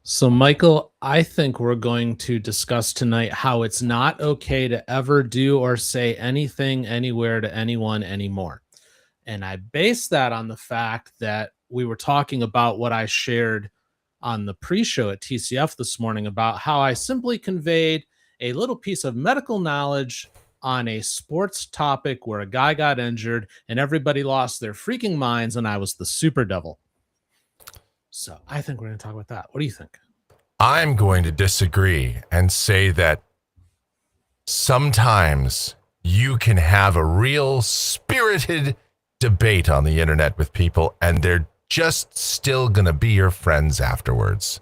So, Michael, I think we're going to discuss tonight how it's not okay to ever do or say anything anywhere to anyone anymore. And I base that on the fact that we were talking about what I shared on the pre show at TCF this morning about how I simply conveyed a little piece of medical knowledge on a sports topic where a guy got injured and everybody lost their freaking minds, and I was the super devil. So I think we're going to talk about that. What do you think? I'm going to disagree and say that sometimes you can have a real spirited debate on the internet with people and they're just still going to be your friends afterwards.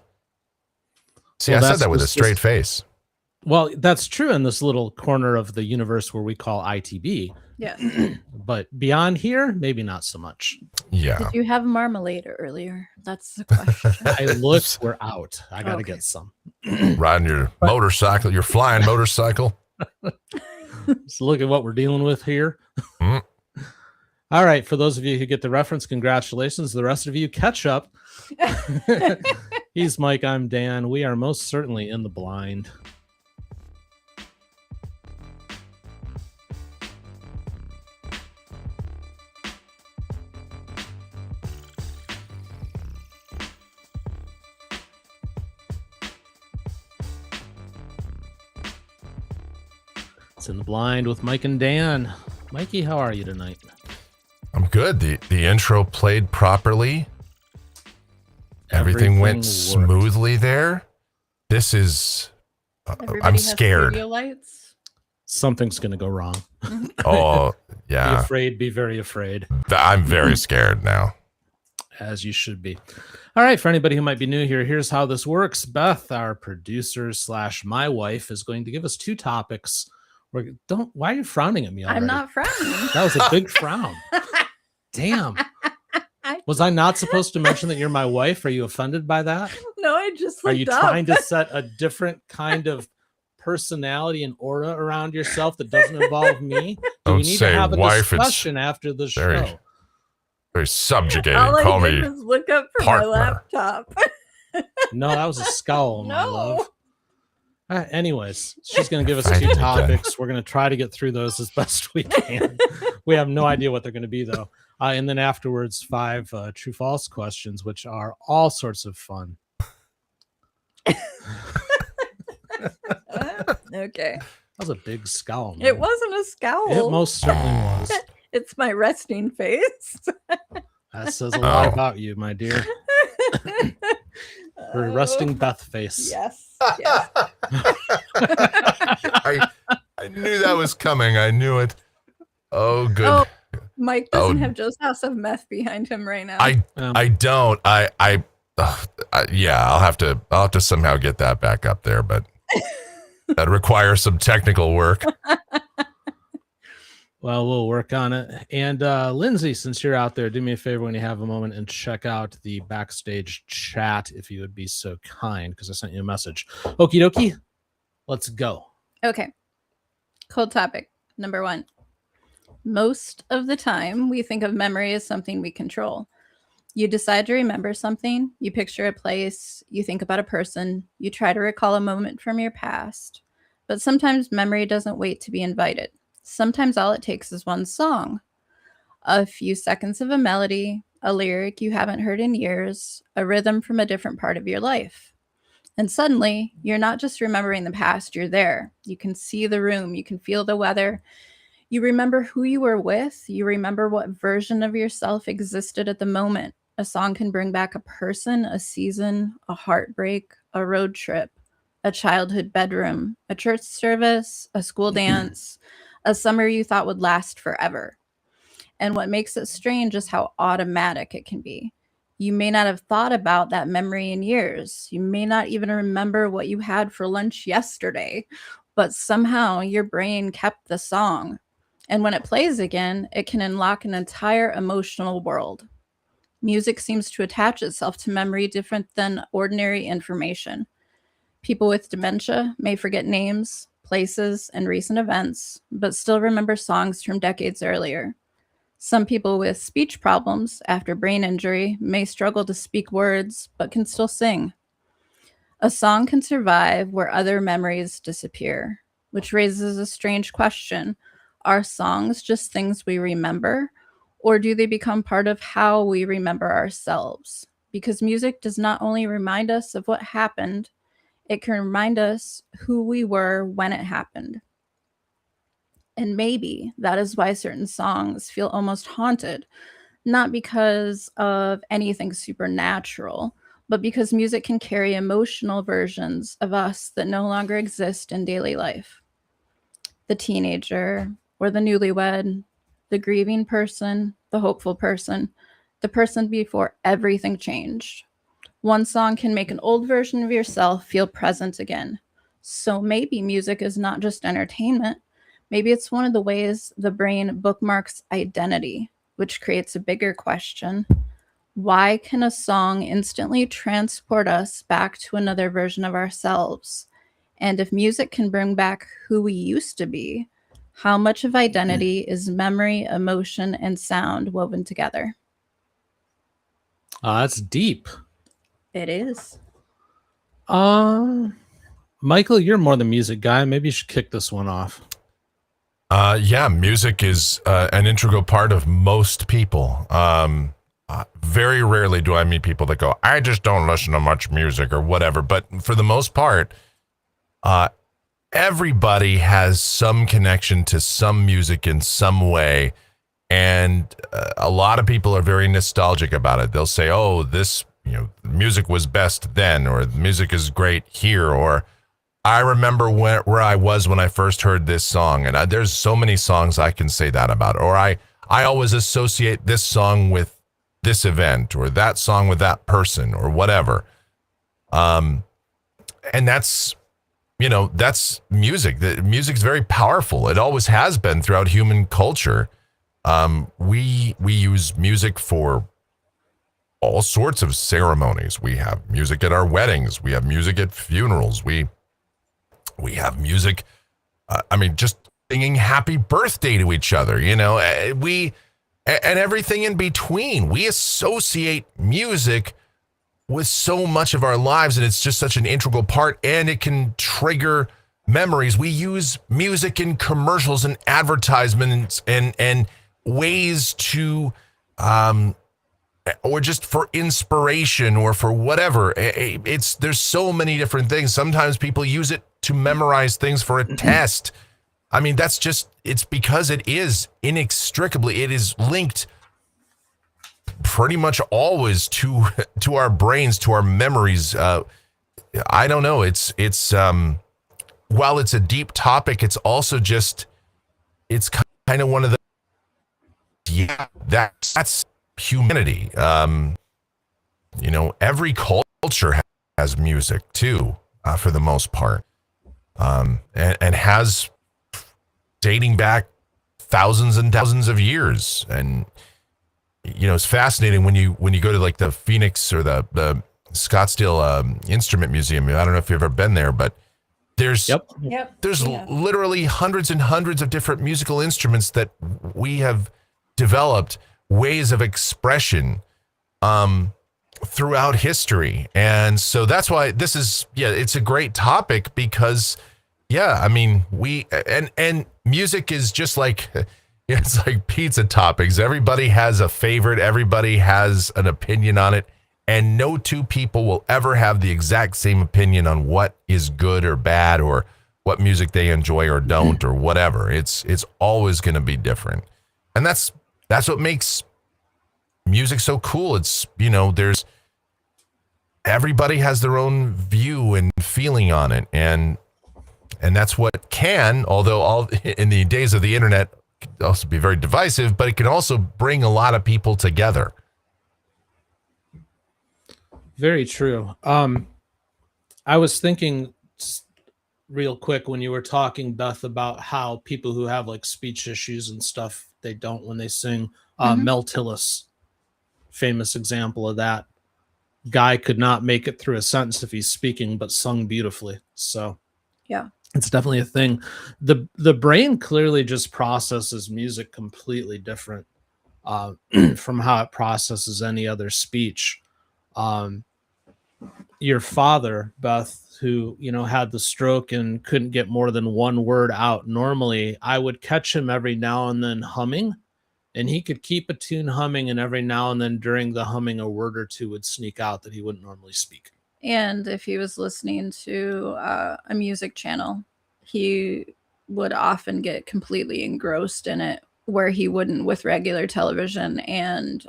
See, well, I said that with a straight face. Well, that's true in this little corner of the universe where we call ITB. Yeah. But beyond here, maybe not so much. Yeah. Did you have marmalade earlier? That's the question. I looked, we're out. I got to get some. Riding your motorcycle, your flying motorcycle. Let's look at what we're dealing with here. All right. For those of you who get the reference, congratulations. The rest of you, catch up. He's Mike. I'm Dan. We are most certainly in the blind. It's in the blind with Mike and Dan. Mikey, how are you tonight? I'm good. The intro played properly. Everything went smoothly there. This is I'm scared. Lights? Something's going to go wrong. Oh, yeah. Be afraid, be very afraid. I'm very scared now. As you should be. All right, for anybody who might be new here, here's how this works. Beth, our producer / my wife, is going to give us two topics. Why are you frowning at me already? I'm not frowning. That was a big frown. Damn. Was I not supposed to mention that you're my wife? Are you offended by that? No, I just Are you trying to set a different kind of personality and aura around yourself that doesn't involve me? Do we need to have a discussion after the show? Very subjugating. All Call I did me was look up from partner. my laptop. No, that was a scowl, my love. Anyways, she's going to give us I two did topics. We're going to try to get through those as best we can. We have no idea what they're going to be, though. And then afterwards, 5 true-false questions, which are all sorts of fun. Okay. That was a big scowl, man. It wasn't a scowl. It most certainly was. It's my resting face. That says a lot about you, my dear. Her resting Beth face. Yes. I knew that was coming. I knew it. Oh, good. Oh, Mike doesn't have Joe's house of meth behind him right now. I don't. Yeah, I'll have to somehow get that back up there, but that requires some technical work. Well, we'll work on it. And Lindsay, since you're out there, do me a favor when you have a moment and check out the backstage chat, if you would be so kind, because I sent you a message. Okie dokie, let's go. Okay. Cold topic number 1. Most of the time, we think of memory as something we control. You decide to remember something, you picture a place, you think about a person, you try to recall a moment from your past. But sometimes memory doesn't wait to be invited. Sometimes all it takes is one song, a few seconds of a melody, a lyric you haven't heard in years, a rhythm from a different part of your life. And suddenly, you're not just remembering the past, you're there. You can see the room, you can feel the weather. You remember who you were with, you remember what version of yourself existed at the moment. A song can bring back a person, a season, a heartbreak, a road trip, a childhood bedroom, a church service, a school dance, a summer you thought would last forever. And what makes it strange is how automatic it can be. You may not have thought about that memory in years. You may not even remember what you had for lunch yesterday, but somehow your brain kept the song. And when it plays again, it can unlock an entire emotional world. Music seems to attach itself to memory different than ordinary information. People with dementia may forget names, places, and recent events, but still remember songs from decades earlier. Some people with speech problems after brain injury may struggle to speak words, but can still sing. A song can survive where other memories disappear, which raises a strange question. Are songs just things we remember, or do they become part of how we remember ourselves? Because music does not only remind us of what happened, it can remind us who we were when it happened. And maybe that is why certain songs feel almost haunted, not because of anything supernatural, but because music can carry emotional versions of us that no longer exist in daily life. The teenager or the newlywed, the grieving person, the hopeful person, the person before everything changed. One song can make an old version of yourself feel present again. So maybe music is not just entertainment. Maybe it's one of the ways the brain bookmarks identity, which creates a bigger question. Why can a song instantly transport us back to another version of ourselves? And if music can bring back who we used to be, how much of identity is memory, emotion, and sound woven together? That's deep. It is. Michael, you're more the music guy. Maybe you should kick this one off. Yeah, music is an integral part of most people. Very rarely do I meet people that go, I just don't listen to much music or whatever. But for the most part, everybody has some connection to some music in some way. And a lot of people are very nostalgic about it. They'll say, oh, this, music was best then, or music is great here, or I remember where I was when I first heard this song. And there's so many songs I can say that about. Or I always associate this song with this event, or that song with that person, or whatever. And that's, that's music. The music's very powerful. It always has been throughout human culture. We use music for all sorts of ceremonies. We have music at our weddings. We have music at funerals. We have music, just singing happy birthday to each other, and everything in between. We associate music with so much of our lives, and it's just such an integral part, and it can trigger memories. We use music in commercials and advertisements and ways to, or just for inspiration or for whatever. There's so many different things. Sometimes people use it to memorize things for a test. It's because it is inextricably, it is linked pretty much always to our brains, to our memories. I don't know. It's while it's a deep topic, it's also it's kind of one of the, that's humanity. Every culture has music too, for the most part. And has dating back thousands and thousands of years. And, it's fascinating when you go to like the Phoenix or the Scottsdale Instrument Museum. I don't know if you've ever been there, but there's literally hundreds and hundreds of different musical instruments that we have developed ways of expression throughout history. And so that's why this is, it's a great topic because, and music is just like, it's like pizza toppings. Everybody has a favorite. Everybody has an opinion on it. And no two people will ever have the exact same opinion on what is good or bad or what music they enjoy or don't or whatever. It's always going to be different. And that's what makes music so cool. It's, there's everybody has their own view and feeling on it. And that's what can, although all in the days of the internet, also be very divisive, but it can also bring a lot of people together. Very true. I was thinking real quick when you were talking, Beth, about how people who have like speech issues and stuff, they don't when they sing. Mel Tillis, famous example of that. Guy could not make it through a sentence if he's speaking, but sung beautifully. So yeah, it's definitely a thing. The brain clearly just processes music completely different from how it processes any other speech. your father, Beth, who, had the stroke and couldn't get more than one word out. Normally, I would catch him every now and then humming, and he could keep a tune humming, and every now and then during the humming, a word or two would sneak out that he wouldn't normally speak. And if he was listening to a music channel, he would often get completely engrossed in it, where he wouldn't with regular television. And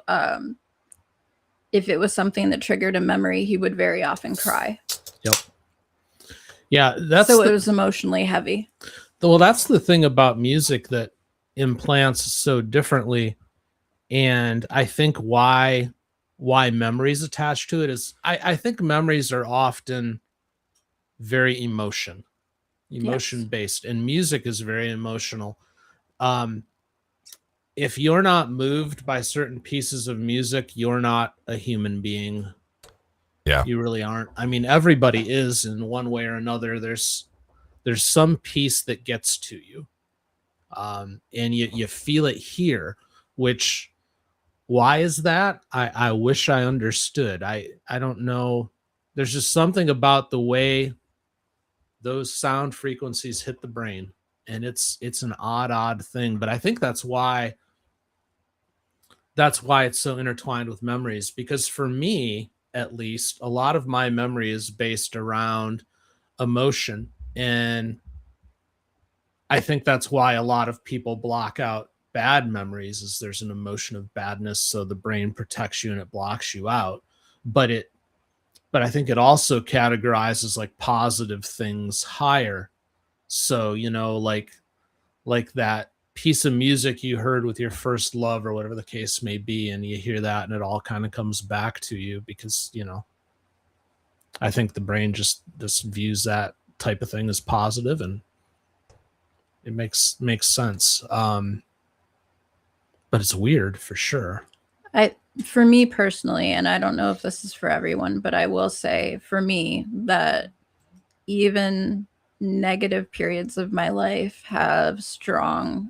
if it was something that triggered a memory, he would very often cry. Yep. Yeah, so it was emotionally heavy. Well, that's the thing about music that implants so differently. And I think why memories attached to it is I think memories are often very emotion based, and music is very emotional. If you're not moved by certain pieces of music, you're not a human being. Yeah, you really aren't. I mean, everybody is in one way or another. There's some piece that gets to you, and you feel it here. Which, why is that? I wish I understood. I don't know. There's just something about the way those sound frequencies hit the brain, and it's an odd thing. But I think that's why it's so intertwined with memories, because for me, at least, a lot of my memory is based around emotion. And I think that's why a lot of people block out bad memories, is there's an emotion of badness. So the brain protects you and it blocks you out. But I think it also categorizes like positive things higher. So, like that piece of music you heard with your first love or whatever the case may be, and you hear that and it all kind of comes back to you because, I think the brain just views that type of thing as positive, and it makes sense. But it's weird for sure. For me personally, and I don't know if this is for everyone, but I will say for me that even negative periods of my life have strong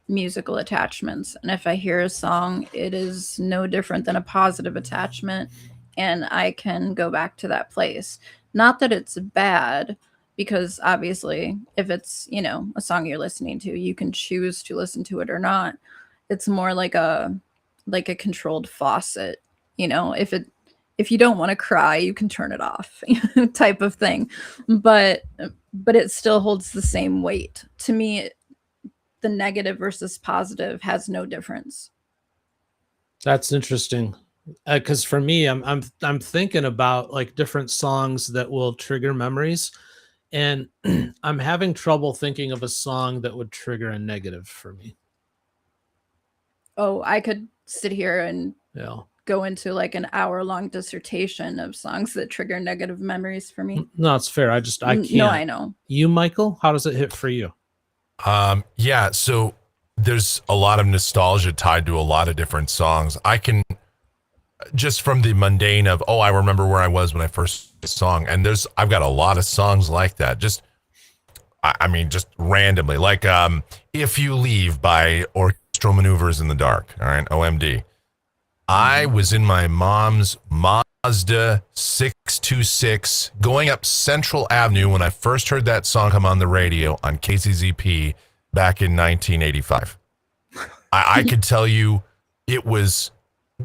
musical attachments. And if I hear a song, it is no different than a positive attachment, and I can go back to that place. Not that it's bad, because obviously if it's, a song you're listening to, you can choose to listen to it or not. It's more like a controlled faucet. If you don't want to cry, you can turn it off, type of thing. But it still holds the same weight. To me, the negative versus positive has no difference. That's interesting. Because for me, I'm thinking about like different songs that will trigger memories, and I'm having trouble thinking of a song that would trigger a negative for me. Oh, I could sit here and go into like an hour-long dissertation of songs that trigger negative memories for me. No, it's fair. I can't. No, I know. You, Michael, how does it hit for you? Yeah, so there's a lot of nostalgia tied to a lot of different songs. I can, just from the mundane of, I remember where I was when I first heard a song, and I've got a lot of songs like that. Just randomly, like If You Leave by Orchestral Maneuvers in the Dark, all right, OMD. I was in my mom's Mazda 626 going up Central Avenue when I first heard that song come on the radio on KCZP back in 1985. I could tell you it was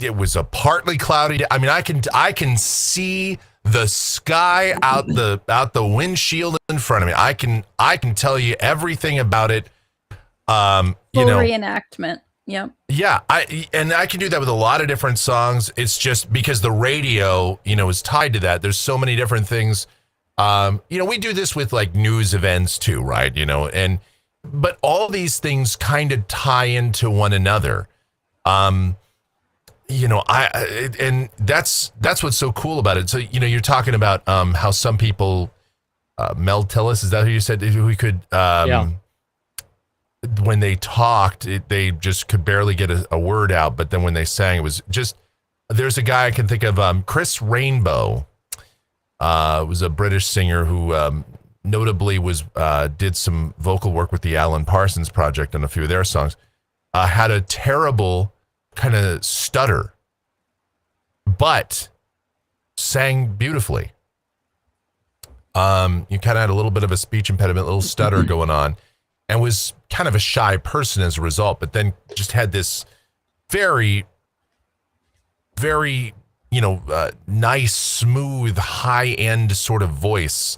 a partly cloudy day. I mean, I can see the sky out the windshield in front of me. I can tell you everything about it. Full reenactment. Yep. Yeah, I can do that with a lot of different songs. It's just because the radio, is tied to that. There's so many different things. We do this with like news events too, right? But all these things kind of tie into one another. And that's what's so cool about it. So, you're talking about how some people, Mel Tillis, is that who you said we could when they talked, they just could barely get a word out. But then when they sang, it was just, there's a guy I can think of, Chris Rainbow, was a British singer who notably did some vocal work with the Alan Parsons Project on a few of their songs, had a terrible kind of stutter. But sang beautifully. You kind of had a little bit of a speech impediment, a little stutter going on, and was kind of a shy person as a result, but then just had this very, very, nice, smooth, high-end sort of voice.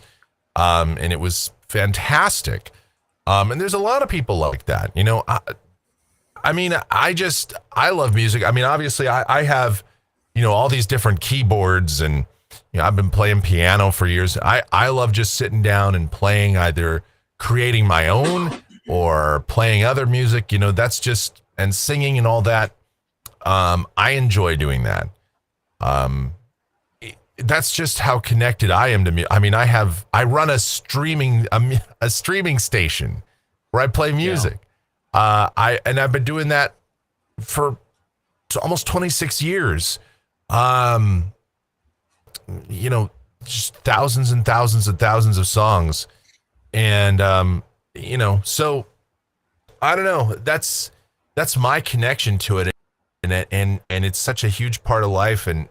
And it was fantastic. And there's a lot of people like that. I love music. I mean, obviously I have, all these different keyboards, and I've been playing piano for years. I love just sitting down and playing, either creating my own or playing other music, that's just, and singing and all that. I enjoy doing that. That's just how connected I am to me. I mean, I run a streaming station where I play music. Yeah. I've been doing that for almost 26 years. Just thousands and thousands and thousands of songs. And, so I don't know, that's my connection to it. And it's such a huge part of life. And,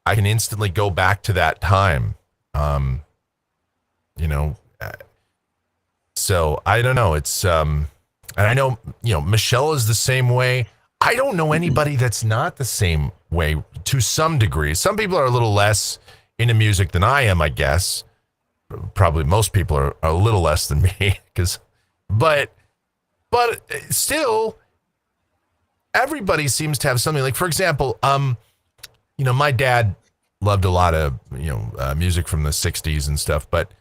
I can instantly go back to that time. So I don't know. It's, and I know, Michelle is the same way. I don't know anybody that's not the same way to some degree. Some people are a little less into music than I am, I guess. Probably most people are a little less than me, but still, everybody seems to have something. Like, for example, my dad loved a lot of, music from the 60s and stuff, but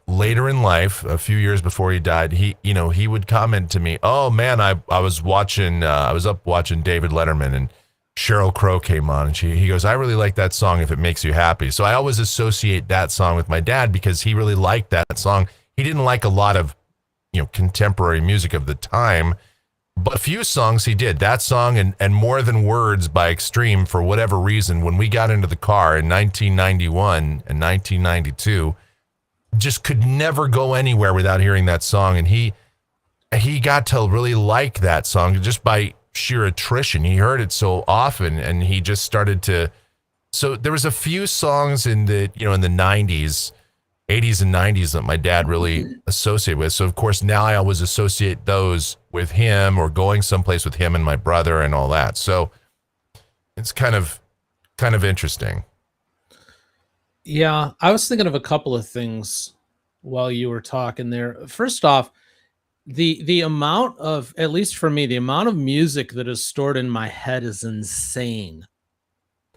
later in life, a few years before he died, he would comment to me, "Oh man, I was up watching David Letterman, and Sheryl Crow came on, and he goes, I really like that song if it makes you happy." So I always associate that song with my dad because he really liked that song. He didn't like a lot of, contemporary music of the time, but a few songs he did. That song and More Than Words by Extreme, for whatever reason, when we got into the car in 1991 and 1992, just could never go anywhere without hearing that song. And he got to really like that song just by sheer attrition. He heard it so often, and he just started to. So there was a few songs in the 90s, 80s and 90s that my dad really associated with. So of course now I always associate those with him, or going someplace with him and my brother and all that. So it's kind of interesting. Yeah, I was thinking of a couple of things while you were talking there. First off, the amount of, at least for me, the amount of music that is stored in my head is insane.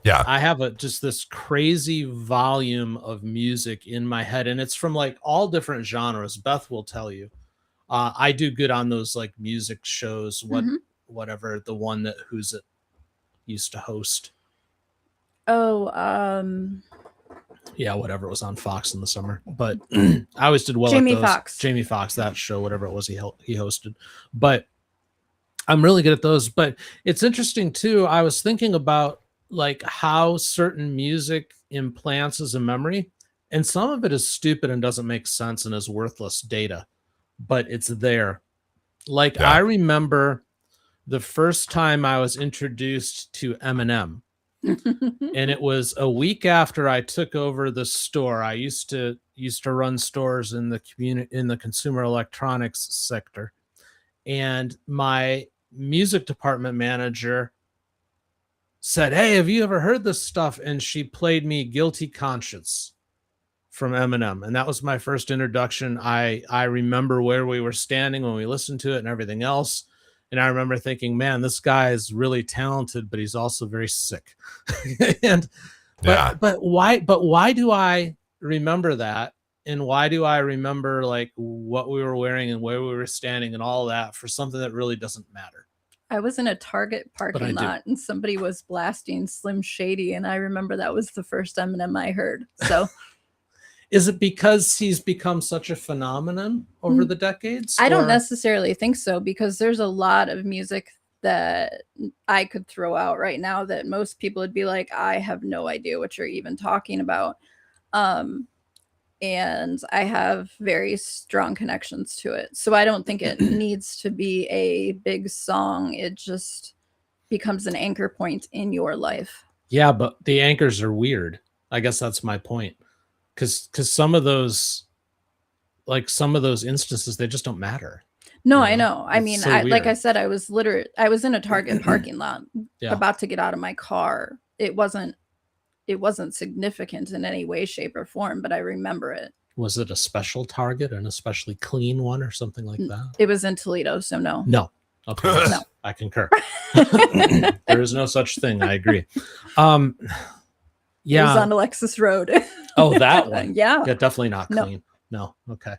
Yeah. I have just this crazy volume of music in my head, and it's from like all different genres. Beth will tell you. I do good on those like music shows, whatever, the one that Who's It used to host. Oh, yeah, whatever, it was on Fox in the summer. But I always did well Jamie at those. Foxx. Jamie Foxx, that show, whatever it was he hosted. But I'm really good at those. But it's interesting too. I was thinking about like how certain music implants as a memory, and some of it is stupid and doesn't make sense and is worthless data, but it's there. Like, yeah. I remember the first time I was introduced to Eminem. And it was a week after I took over the store. I used to run stores in the consumer electronics sector, and my music department manager said, "Hey, have you ever heard this stuff?" And she played me Guilty Conscience from Eminem, and that was my first introduction. I remember where we were standing when we listened to it and everything else. And I remember thinking, man, this guy is really talented, but he's also very sick. But why do I remember that? And why do I remember like what we were wearing and where we were standing and all that for something that really doesn't matter? I was in a Target parking lot and somebody was blasting Slim Shady, and I remember that was the first Eminem I heard. So is it because he's become such a phenomenon over the decades? I don't necessarily think so, because there's a lot of music that I could throw out right now that most people would be like, I have no idea what you're even talking about. And I have very strong connections to it. So I don't think it needs to be a big song. It just becomes an anchor point in your life. Yeah, but the anchors are weird. I guess that's my point. Because some of those instances, they just don't matter. No, You I know? know. I It's mean, so like I weird. said, I was in a Target parking lot Yeah. about to get out of my car. It wasn't significant in any way, shape, or form, but I remember it. Was it a special Target, an especially clean one, or something like that? It was in Toledo, so no. No. Okay. No. I concur. There is no such thing. I agree. It was Yeah. on Alexis Road. Oh, that one. Yeah. Yeah, definitely not No. clean. No. Okay.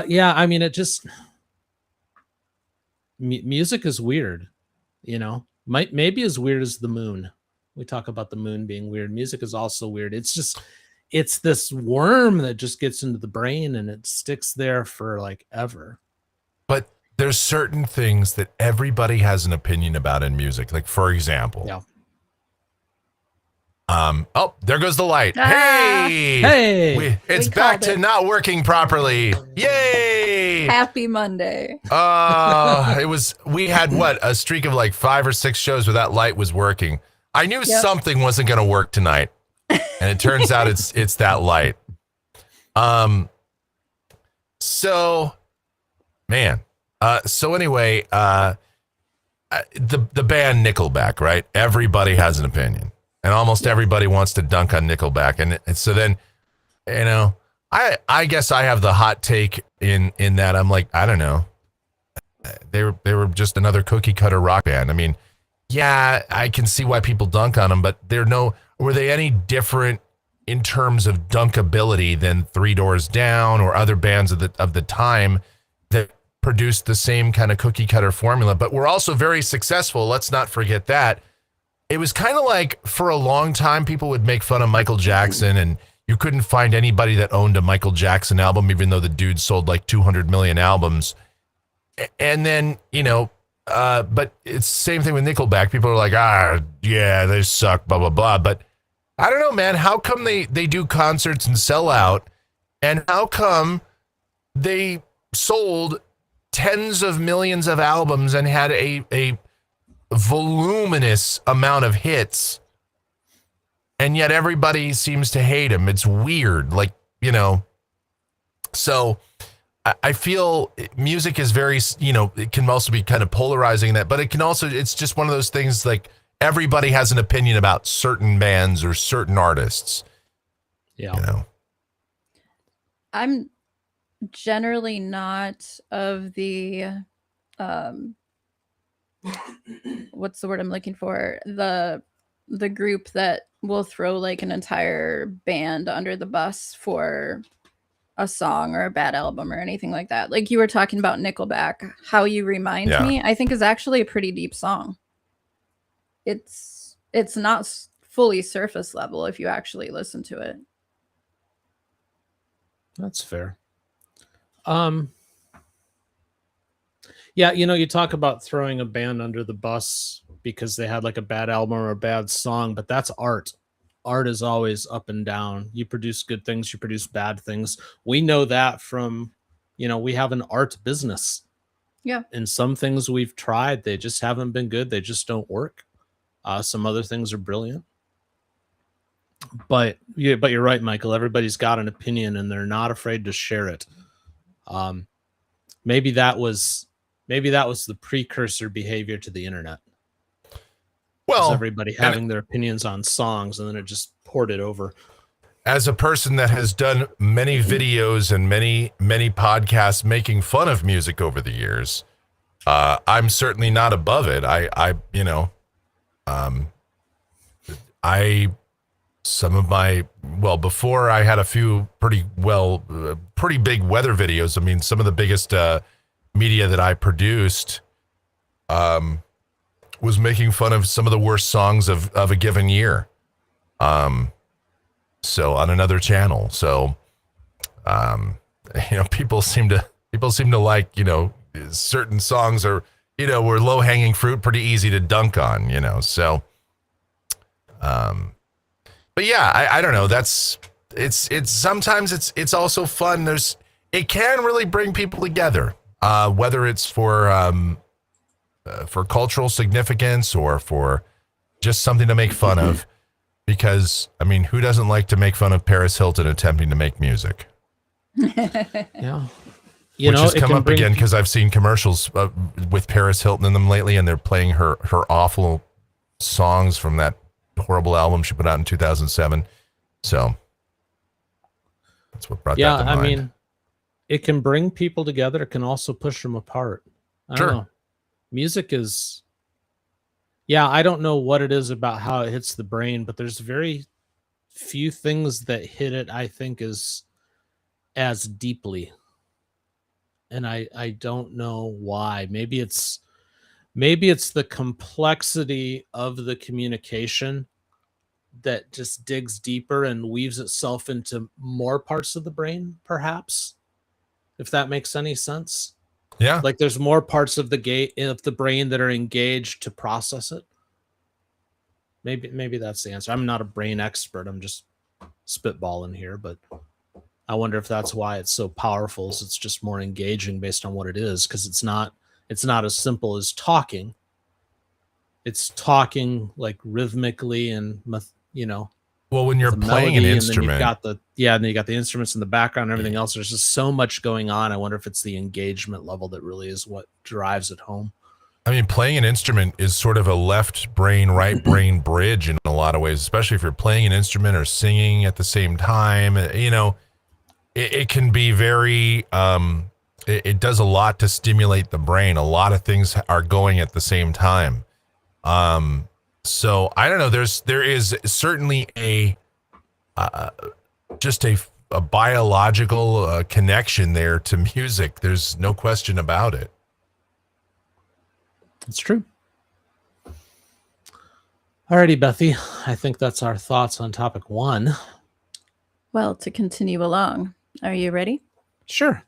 Yeah, I mean, it just music is weird, you know. Maybe as weird as the moon. We talk about the moon being weird. Music is also weird. It's this worm that just gets into the brain and it sticks there for like ever. But there's certain things that everybody has an opinion about in music. Like, for example, Yeah. Oh, there goes the light. Ah. Hey! It's We back called to it. not working properly. Yay! Happy Monday. We had a streak of like 5 or 6 shows where that light was working. I knew something wasn't going to work tonight. And it turns out it's that light. So anyway, the band Nickelback, right? Everybody has an opinion. And almost everybody wants to dunk on Nickelback. And so then, you know, I guess I have the hot take in that I'm like, I don't know. They were just another cookie cutter rock band. I mean, yeah, I can see why people dunk on them, but were they any different in terms of dunkability than Three Doors Down or other bands of the time that produced the same kind of cookie cutter formula, but were also very successful. Let's not forget that. It was kind of like for a long time, people would make fun of Michael Jackson, and you couldn't find anybody that owned a Michael Jackson album, even though the dude sold like 200 million albums. And then, you know, but it's the same thing with Nickelback. People are like, yeah, they suck, blah, blah, blah. But I don't know, man. How come they do concerts and sell out? And how come they sold tens of millions of albums and had a voluminous amount of hits, and yet everybody seems to hate him? It's weird. Like, you know, so I feel music is very, you know, it can also be kind of polarizing in that, but it can also, it's just one of those things like everybody has an opinion about certain bands or certain artists. Yeah. You know, I'm generally not of the what's the word I'm looking for? The group that will throw like an entire band under the bus for a song or a bad album or anything like that. Like you were talking about Nickelback, How You Remind Me, I think is actually a pretty deep song. It's not fully surface level if you actually listen to it. That's fair. Yeah, you know, you talk about throwing a band under the bus because they had like a bad album or a bad song, but that's art. Art is always up and down. You produce good things, you produce bad things. We know that from, you know, we have an art business. Yeah. And some things we've tried, they just haven't been good. They just don't work. Some other things are brilliant. But you're right, Michael. Everybody's got an opinion and they're not afraid to share it. Maybe that was the precursor behavior to the internet. well, everybody having their opinions on songs, and then it just poured it over. As a person that has done many videos and many podcasts making fun of music over the years, I'm certainly not above it. Before I had a few pretty big weather videos. I mean, some of the biggest media that I produced was making fun of some of the worst songs of a given year. So on another channel. So, people seem to like, certain songs are, were low hanging fruit, pretty easy to dunk on, so, but yeah, I don't know. It's sometimes it's also fun. It can really bring people together, whether it's for, for cultural significance or for just something to make fun of. Because, I mean, who doesn't like to make fun of Paris Hilton attempting to make music? Yeah. Which has come up again because I've seen commercials with Paris Hilton in them lately, and they're playing her awful songs from that horrible album she put out in 2007. So that's what brought that to mind. I mean, it can bring people together. It can also push them apart. I don't know. Music is... Yeah, I don't know what it is about how it hits the brain, but there's very few things that hit it, I think, as deeply. And I don't know why. Maybe it's the complexity of the communication that just digs deeper and weaves itself into more parts of the brain, perhaps, if that makes any sense. Yeah. Like there's more parts of the brain that are engaged to process it. Maybe that's the answer. I'm not a brain expert. I'm just spitballing here, but I wonder if that's why it's so powerful. Is it's just more engaging based on what it is, because it's not as simple as talking. It's talking like rhythmically and Well, when you're playing an instrument, and then you got the instruments in the background and everything else. There's just so much going on. I wonder if it's the engagement level that really is what drives it home. I mean, playing an instrument is sort of a left brain, right brain bridge in a lot of ways, especially if you're playing an instrument or singing at the same time. It can be very, it does a lot to stimulate the brain. A lot of things are going at the same time. So I don't know. There is certainly just a biological connection there to music. There's no question about it. It's true. Alrighty, Bethy. I think that's our thoughts on topic 1. Well, to continue along, are you ready? Sure.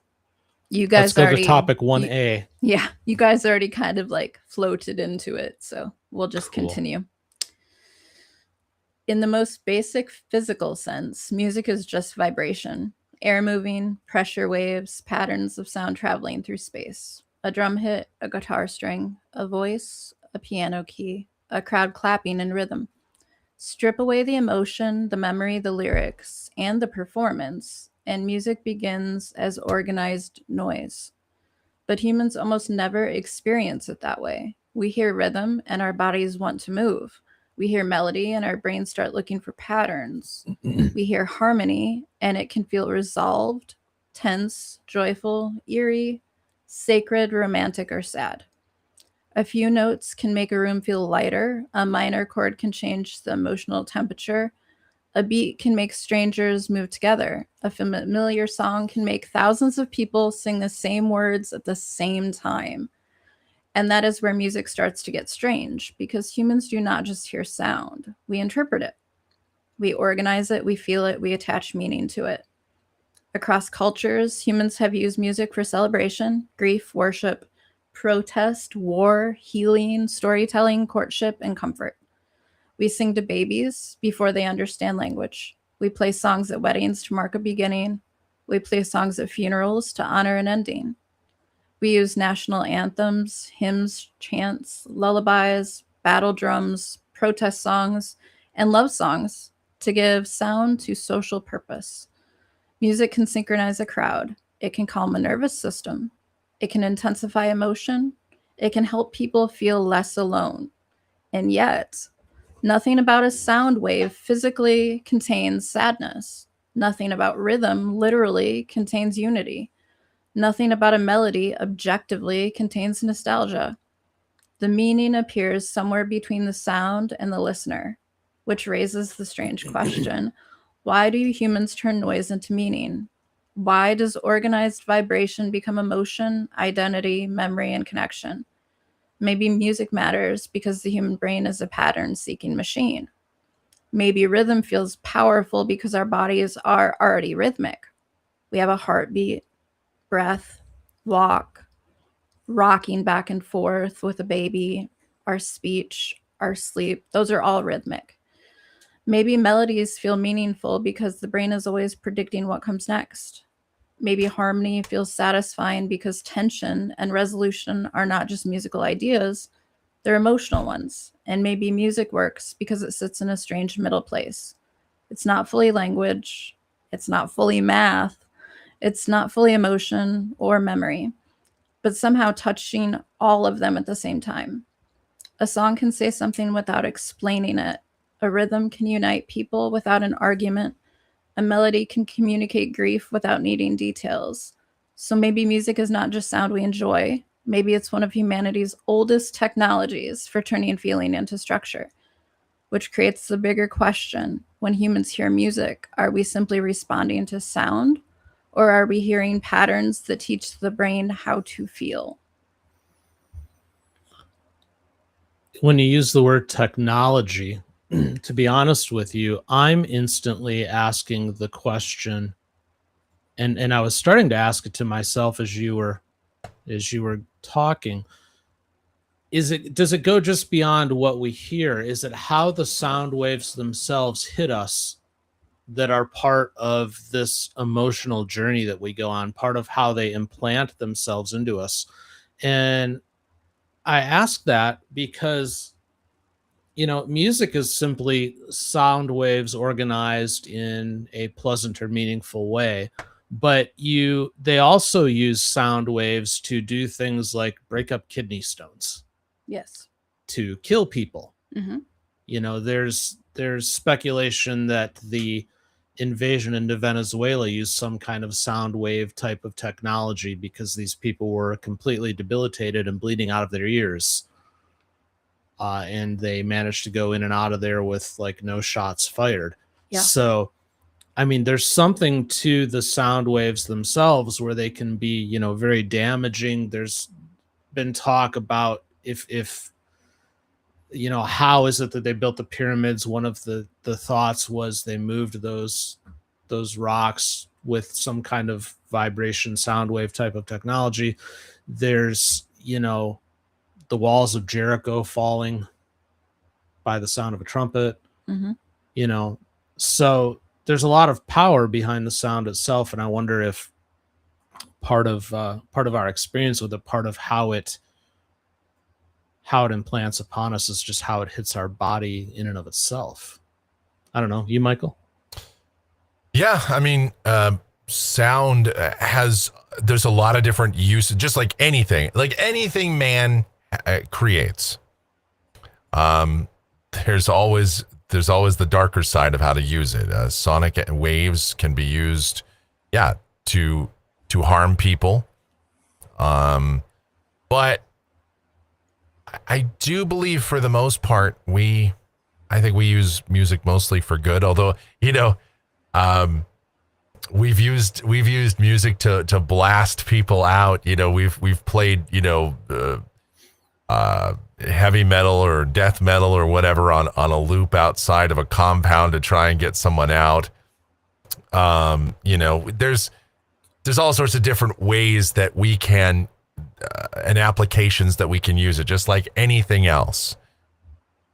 You guys Let's go to topic 1A. You guys already kind of like floated into it, so we'll just continue. In the most basic physical sense, music is just vibration, air moving, pressure waves, patterns of sound traveling through space. A drum hit, a guitar string, a voice, a piano key, a crowd clapping in rhythm. Strip away the emotion, the memory, the lyrics, and the performance, and music begins as organized noise. But humans almost never experience it that way. We hear rhythm and our bodies want to move. We hear melody and our brains start looking for patterns. We hear harmony and it can feel resolved, tense, joyful, eerie, sacred, romantic, or sad. A few notes can make a room feel lighter. A minor chord can change the emotional temperature. A beat can make strangers move together. A familiar song can make thousands of people sing the same words at the same time. And that is where music starts to get strange, because humans do not just hear sound. We interpret it. We organize it, we feel it, we attach meaning to it. Across cultures, humans have used music for celebration, grief, worship, protest, war, healing, storytelling, courtship, and comfort. We sing to babies before they understand language. We play songs at weddings to mark a beginning. We play songs at funerals to honor an ending. We use national anthems, hymns, chants, lullabies, battle drums, protest songs, and love songs to give sound to social purpose. Music can synchronize a crowd. It can calm a nervous system. It can intensify emotion. It can help people feel less alone. And yet, nothing about a sound wave physically contains sadness. Nothing about rhythm literally contains unity. Nothing about a melody objectively contains nostalgia. The meaning appears somewhere between the sound and the listener, which raises the strange question: why do humans turn noise into meaning? Why does organized vibration become emotion, identity, memory, and connection? Maybe music matters because the human brain is a pattern-seeking machine. Maybe rhythm feels powerful because our bodies are already rhythmic. We have a heartbeat, breath, walk, rocking back and forth with a baby, our speech, our sleep. Those are all rhythmic. Maybe melodies feel meaningful because the brain is always predicting what comes next. maybe harmony feels satisfying because tension and resolution are not just musical ideas, they're emotional ones. And maybe music works because it sits in a strange middle place. It's not fully language, it's not fully math, it's not fully emotion or memory, but somehow touching all of them at the same time. A song can say something without explaining it. A rhythm can unite people without an argument. A melody can communicate grief without needing details. So maybe music is not just sound we enjoy. Maybe it's one of humanity's oldest technologies for turning feeling into structure, which creates the bigger question. When humans hear music, are we simply responding to sound, or are we hearing patterns that teach the brain how to feel? When you use the word technology, to be honest with you, I'm instantly asking the question, and I was starting to ask it to myself as you were talking. Does it go just beyond what we hear? Is it how the sound waves themselves hit us that are part of this emotional journey that we go on, part of how they implant themselves into us? And I ask that because music is simply sound waves organized in a pleasant or meaningful way. But they also use sound waves to do things like break up kidney stones, Yes. to kill people. Mm-hmm. There's speculation that the invasion into Venezuela used some kind of sound wave type of technology because these people were completely debilitated and bleeding out of their ears. And they managed to go in and out of there with like no shots fired. Yeah. So, I mean, there's something to the sound waves themselves where they can be, very damaging. There's been talk about if how is it that they built the pyramids? One of the thoughts was they moved those rocks with some kind of vibration sound wave type of technology. There's, the walls of Jericho falling by the sound of a trumpet. Mm-hmm. So there's a lot of power behind the sound itself, and I wonder if part of our experience with it, part of how it implants upon us, is just how it hits our body in and of itself. I don't know. You, Michael? Yeah, I mean, sound there's a lot of different uses, just like anything man creates. There's always the darker side of how to use it. Sonic waves can be used, to harm people. But I do believe for the most part, I think we use music mostly for good. Although, we've used music to blast people out. We've played, heavy metal or death metal or whatever on a loop outside of a compound to try and get someone out. There's all sorts of different ways that we can and applications that we can use it, just like anything else.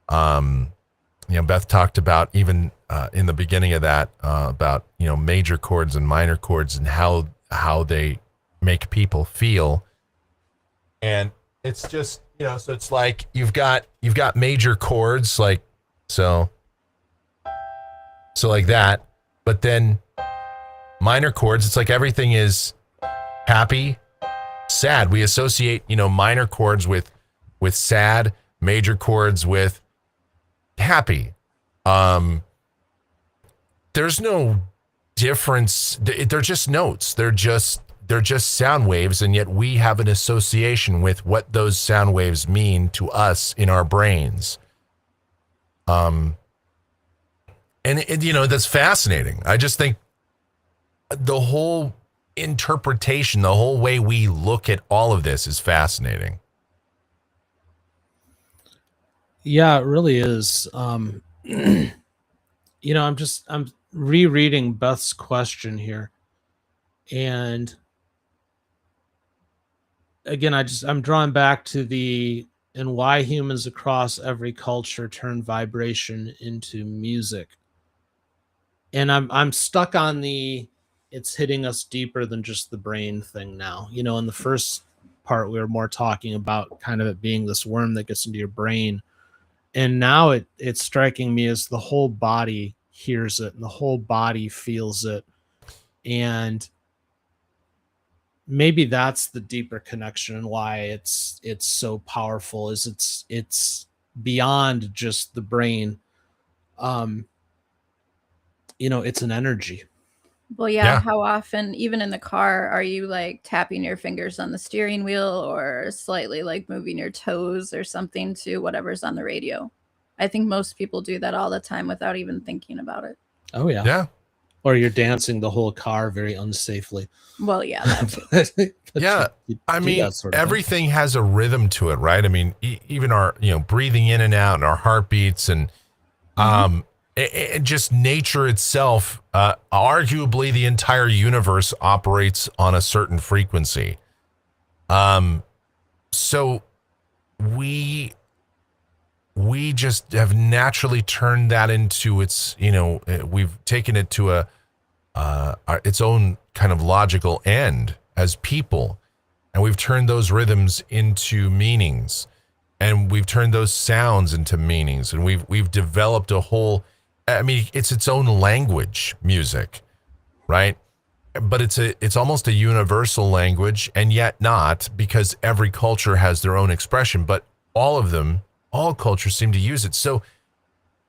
Beth talked about even in the beginning of that about major chords and minor chords and how they make people feel, and it's just so it's like you've got major chords like so like that, but then minor chords, it's like everything is happy, sad. We associate minor chords with sad, major chords with happy. There's no difference. They're just notes. They're just sound waves, and yet we have an association with what those sound waves mean to us in our brains. And that's fascinating. I just think the whole interpretation, the whole way we look at all of this is fascinating. Yeah, it really is. I'm rereading Beth's question here. And again, I'm drawn back to and why humans across every culture turn vibration into music. And I'm stuck on in it's hitting us deeper than just the brain thing now. You know, in the first part, we were more talking about kind of it being this worm that gets into your brain. And now it's striking me as the whole body hears it and the whole body feels it. And maybe that's the deeper connection and why it's so powerful is it's beyond just the brain. You know, it's an energy. Well, yeah. How often, even in the car, are you like tapping your fingers on the steering wheel or slightly like moving your toes or something to whatever's on the radio? I think most people do that all the time without even thinking about it. Oh, yeah. Yeah. Or you're dancing the whole car very unsafely. Well, yeah. But yeah. I mean, everything has a rhythm to it, right? I mean, even our, breathing in and out and our heartbeats and, just nature itself, arguably the entire universe operates on a certain frequency. So we just have naturally turned that into its, we've taken it to its own kind of logical end as people. And we've turned those rhythms into meanings, and we've turned those sounds into meanings. And we've developed a whole, I mean, it's its own language, music, right? But it's almost a universal language, and yet not, because every culture has their own expression, but all cultures seem to use it. So,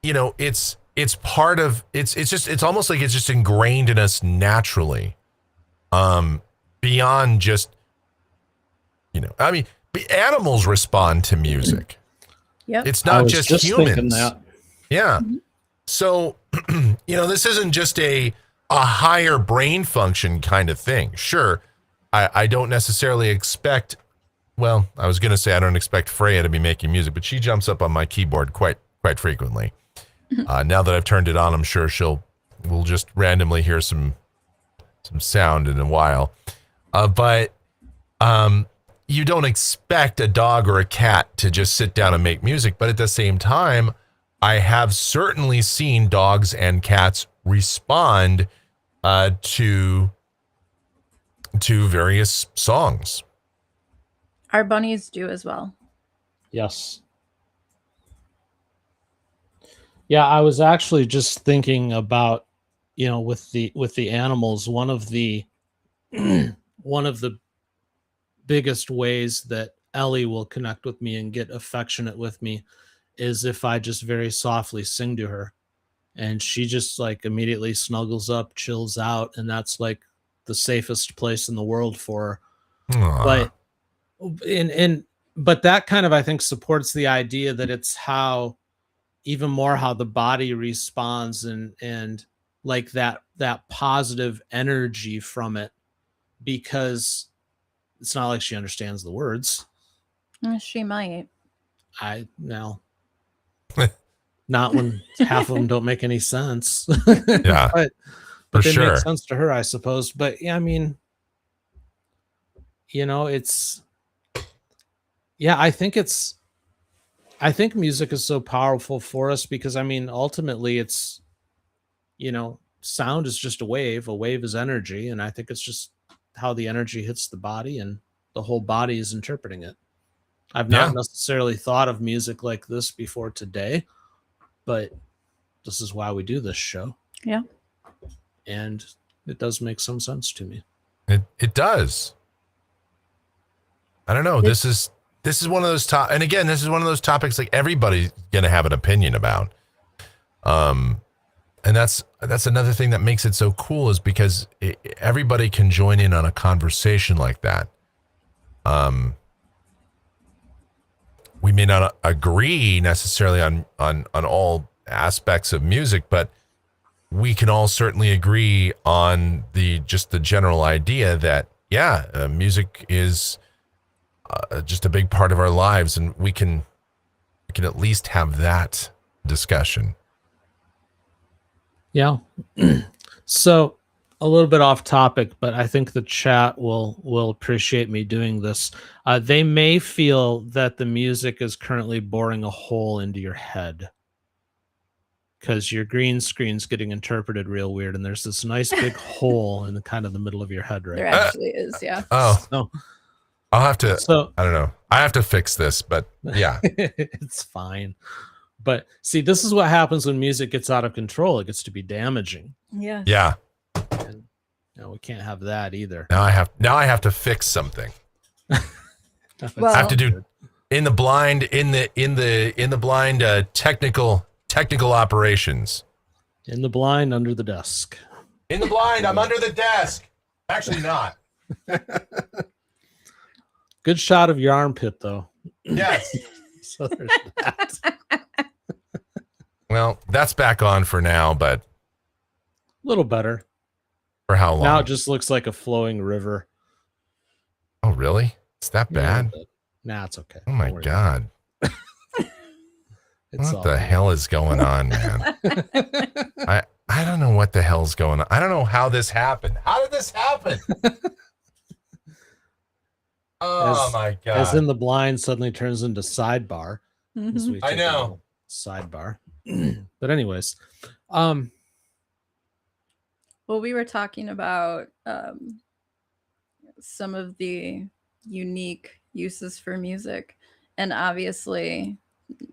it's part of, it's almost like it's just ingrained in us naturally. Beyond just, I mean, animals respond to music. Yep. It's not just humans. Yeah. Mm-hmm. So, this isn't just a higher brain function kind of thing. Sure, I don't necessarily expect, well, I was going to say I don't expect Freya to be making music, but she jumps up on my keyboard quite frequently. Now that I've turned it on, I'm sure we'll just randomly hear some sound in a while. But you don't expect a dog or a cat to just sit down and make music. But at the same time, I have certainly seen dogs and cats respond to various songs. Our bunnies do as well. Yes. Yeah, I was actually just thinking about, with the animals, one of the biggest ways that Ellie will connect with me and get affectionate with me is if I just very softly sing to her, and she just like immediately snuggles up, chills out, and that's like the safest place in the world for her. Aww. But that kind of, I think, supports the idea that it's how the body responds and like that positive energy from it, because it's not like she understands the words. She might. Not when half of them don't make any sense. Yeah, but they make sense to her, I suppose. But yeah, I mean, it's, yeah, I think music is so powerful for us because, I mean, ultimately it's, sound is just a wave is energy. And I think it's just how the energy hits the body and the whole body is interpreting it. I've not necessarily thought of music like this before today, but this is why we do this show. Yeah. And it does make some sense to me. It does. I don't know. This is one of those and again, this is one of those topics like everybody's going to have an opinion about. And that's another thing that makes it so cool, is because everybody can join in on a conversation like that. We may not agree necessarily on all aspects of music, but we can all certainly agree on the general idea that, music is just a big part of our lives, and we can at least have that discussion. Yeah. So a little bit off topic, but I think the chat will appreciate me doing this. They may feel that the music is currently boring a hole into your head. because your green screen's getting interpreted real weird, and there's this nice big hole in the kind of the middle of your head right There now. actually is, yeah. Oh, So, I'll have to. so I don't know. I have to fix this, but yeah. it's fine. But see, this is what happens when music gets out of control. It gets to be damaging. Yes. Yeah. And no, we can't have that either. Now I have to fix something. Well- I have to do in the blind technical operations. In the blind, under the desk. In the blind, I'm under the desk. Actually not. Good shot of your armpit, though. Yes. So there's that. Well, that's back on for now, but A little better. for how long? Now it just looks like a flowing river. Oh, really? It's that bad? Nah, it's okay. Oh my Don't worry. God. It's What all the right. hell is going on, man? I don't know what the hell's going on. I don't know how this happened. How did this happen? Oh my God. As in the blind suddenly turns into sidebar. Mhm. As we I take a know. little sidebar. But anyways, Well, we were talking about some of the unique uses for music. And obviously,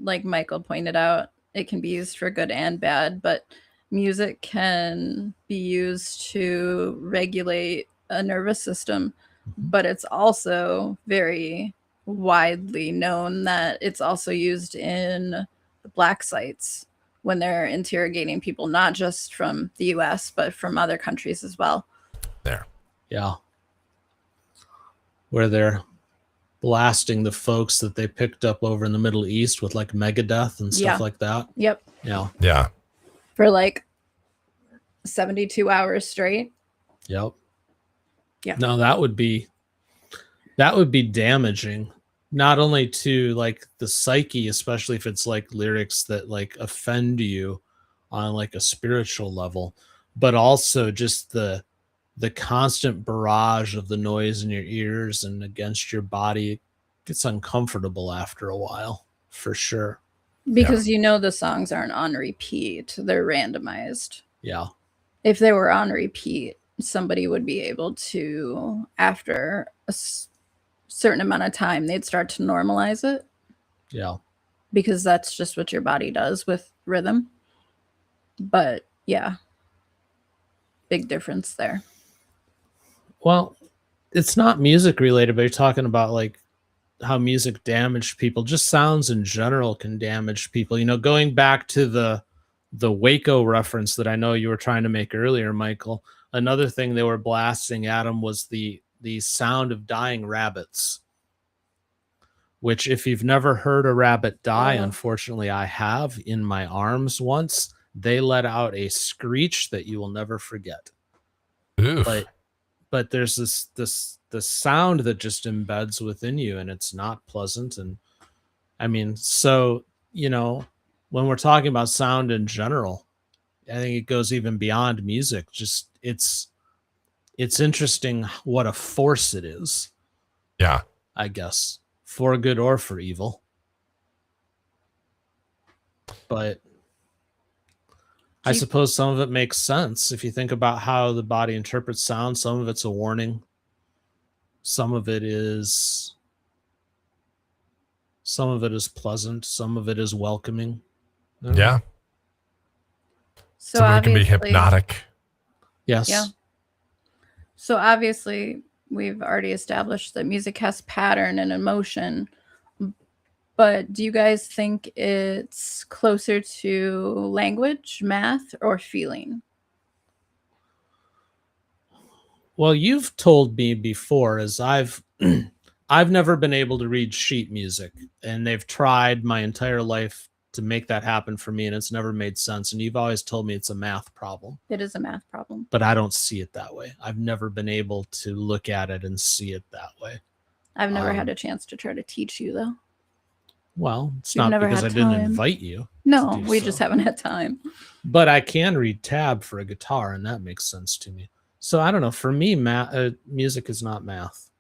like Michael pointed out, it can be used for good and bad, but music can be used to regulate a nervous system. But it's also very widely known that it's also used in the black sites when they're interrogating people, not just from the US, but from other countries as well. There. yeah. Where they're blasting the folks that they picked up over in the Middle East with like Megadeth and stuff Yeah. like that. Yep. Yeah. Yeah. For like 72 hours straight. Yep. Yeah. No, that would be damaging, not only to like the psyche, especially if it's like lyrics that like offend you on like a spiritual level, but also just the constant barrage of the noise in your ears and against your body. It gets uncomfortable after a while, for sure. Because you know the songs aren't on repeat, they're randomized. Yeah. If they were on repeat, somebody would be able to, after a certain amount of time, they'd start to normalize it Yeah. because that's just what your body does with rhythm. But yeah, big difference there. Well, it's not music related, but you're talking about like how music damaged people. Just sounds in general can damage people. You know, going back to the Waco reference that I know you were trying to make earlier, Michael. Another thing they were blasting at him was the sound of dying rabbits. Which, if you've never heard a rabbit die, unfortunately, I have in my arms once. They let out a screech that you will never forget. Oof. But there's this sound that just embeds within you, and it's not pleasant. And I mean, so you know, when we're talking about sound in general, I think it goes even beyond music. Just it's interesting what a force it is. Yeah. I guess, for good or for evil. But I suppose some of it makes sense if you think about how the body interprets sound. Some of it's a warning. Some of it is pleasant. Some of it is welcoming. I don't know. Yeah. So Some of it can be obviously- hypnotic. Yes. Yeah. So obviously, we've already established that music has pattern and emotion. But do you guys think it's closer to language, math, or feeling? Well, you've told me before, as I've never been able to read sheet music, and they've tried my entire life to make that happen for me, and it's never made sense. And you've always told me it's a math problem. It is a math problem. But I don't see it that way. I've never been able to look at it and see it that way. I've never had a chance to try to teach you, though. Well, it's You've not never because I had didn't time. invite you. No, to do we so. just haven't had time. But I can read tab for a guitar, and that makes sense to me. So I don't know. For me, music is not math.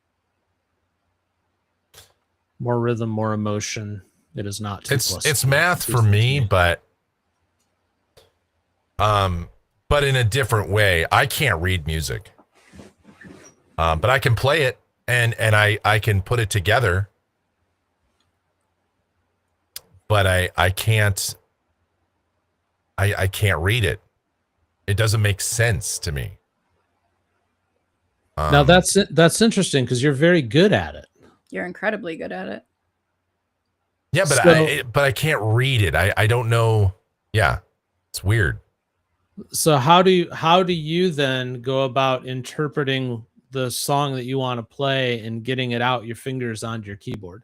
More rhythm, more emotion. It is not 2 plus It's 2 math to for me, me. but But in a different way. I can't read music, but I can play it, and I can put it together. But I can't I can't read it. It doesn't make sense to me. Now that's interesting because you're very good at it. You're incredibly good at it. Yeah, but I can't read it. I don't know. Yeah, it's weird. So how do you then go about interpreting the song that you want to play and getting it out your fingers onto your keyboard?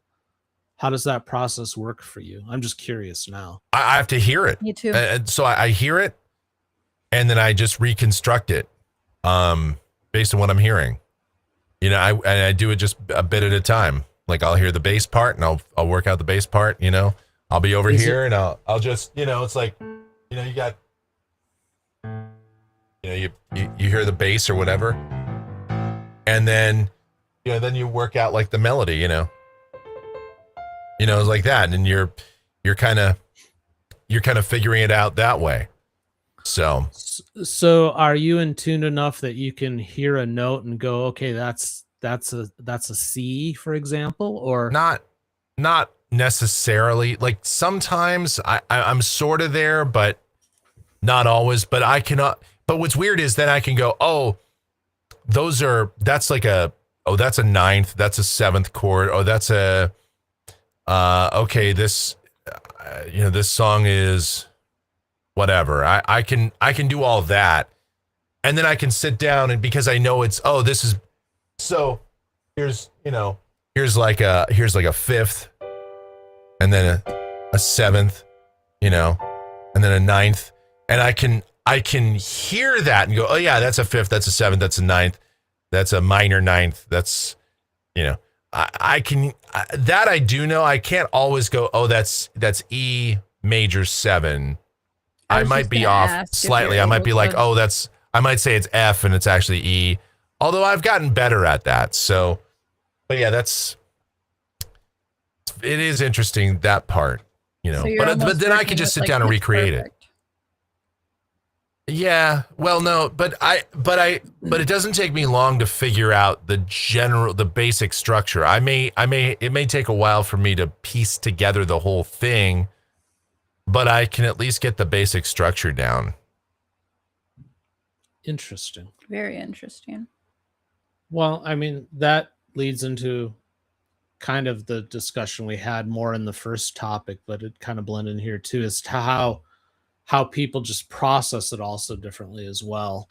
How does that process work for you? I'm just curious now. I have to hear it. Me too. And so I hear it, and then I just reconstruct it based on what I'm hearing. You know, I do it just a bit at a time. Like I'll hear the bass part, and I'll work out the bass part. You know, I'll be over here, and I'll just, you know, it's like, you know, you got, you know, you hear the bass or whatever, and then, you know, then you work out like the melody, you know, it's like that, and you're kind of figuring it out that way. So are you in tune enough that you can hear a note and go, okay, that's a C, for example, or not necessarily. Like sometimes I'm sort of there, but not always. But I cannot. But what's weird is then I can go, oh, that's a ninth, that's a seventh chord. Oh, that's a okay. This you know, this song is whatever. I can do all that, and then I can sit down, and because I know it's, oh, this is, so here's like a fifth, and then a seventh, you know, and then a ninth, and I can hear that and go, oh yeah, that's a fifth, that's a seventh, that's a ninth, that's a minor ninth, that's, you know, I do know. I can't always go, oh, that's E major 7. I might be off slightly. I might be like, oh, I might say it's F and it's actually E. Although I've gotten better at that. So, but yeah, it is interesting, that part, you know, So but then I can just sit down and recreate it. Yeah. Well, no, but it doesn't take me long to figure out the basic structure. It may take a while for me to piece together the whole thing, but I can at least get the basic structure down. Interesting. Very interesting. Well, I mean, that leads into kind of the discussion we had more in the first topic, but it kind of blended in here too, as to how people just process it also differently as well.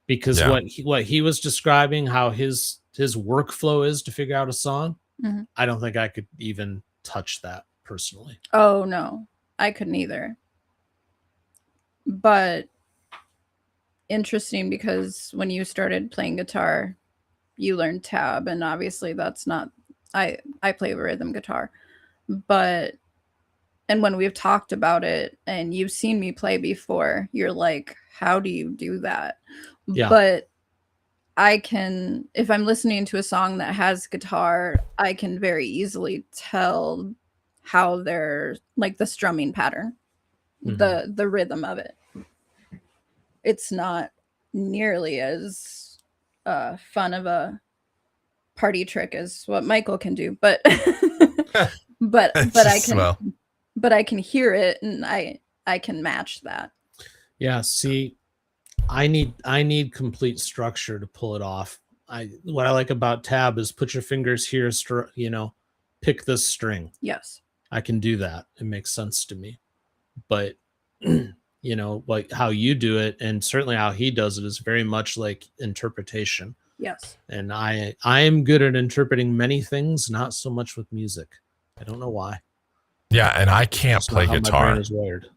Because what he was describing, how his workflow is to figure out a song, Mm-hmm. I don't think I could even touch that personally. Oh no, I couldn't either. But interesting, because when you started playing guitar, you learned tab, and obviously that's not, I play rhythm guitar, and when we've talked about it and you've seen me play before, you're like, how do you do that? Yeah. But I can, if I'm listening to a song that has guitar, I can very easily tell how they're, like, the strumming pattern, Mhm. the rhythm of it. It's not nearly as fun of a party trick as what Michael can do, but but I can, well, but I can hear it, and I can match that. Yeah, see, I need complete structure to pull it off. What I like about tab is put your fingers here, you know, pick this string. Yes. I can do that. It makes sense to me. But you know, like how you do it, and certainly how he does it, is very much like interpretation. Yes. And I am good at interpreting many things, not so much with music. I don't know why. yeah, and I can't It's not play how my guitar. brain is wired.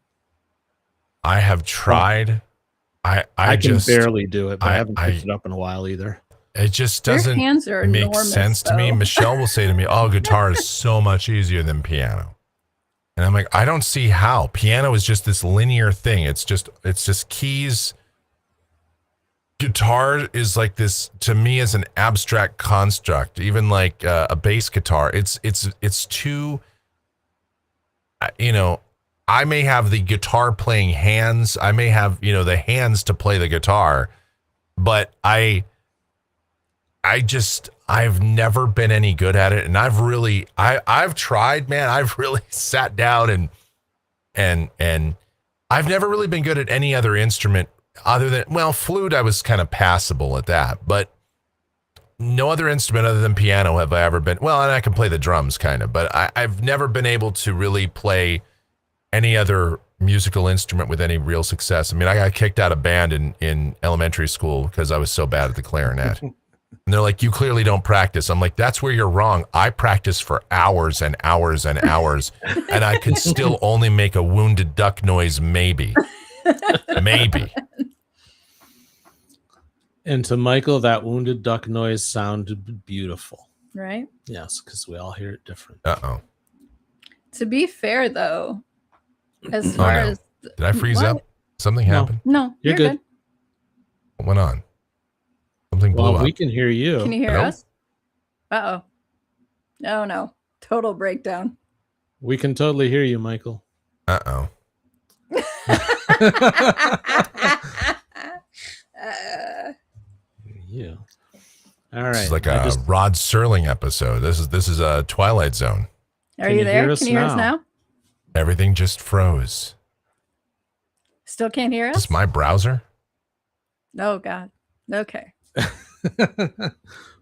I have tried. I can just barely do it, but I haven't picked I- it up in a while either. It just Your doesn't hands are make enormous, sense to me. though. Michelle will say to me, "Oh, guitar is so much easier than piano," and I'm like, I don't see how. Piano is just this linear thing. It's just keys. Guitar is like this, to me, as an abstract construct. Even like a bass guitar, it's too. You know, I may have the guitar playing hands. I may have, the hands to play the guitar, but I've never been any good at it. And I've tried, man. I've really sat down and I've never really been good at any other instrument other than, flute. I was kind of passable at that, but no other instrument other than piano have I ever been. Well, and I can play the drums kind of, but I've never been able to really play any other musical instrument with any real success. I mean, I got kicked out of band in elementary school because I was so bad at the clarinet. And they're like, you clearly don't practice. I'm like, that's where you're wrong. I practice for hours and hours and hours, and I can still only make a wounded duck noise, maybe. Maybe. And to Michael, that wounded duck noise sounded beautiful. Right? Yes, because we all hear it different. Uh-oh. To be fair, though, as far as... Did I freeze up? Something happened? No, you're good. What went on? Something blew up. We can hear you. Can you hear us? Uh-oh. Oh, no. Total breakdown. We can totally hear you, Michael. Uh-oh. You. All right. This is like a Rod Serling episode. This is a Twilight Zone. Are you there? Can you hear us now? Everything just froze. Still can't hear us? Is this my browser? Oh, God. Okay.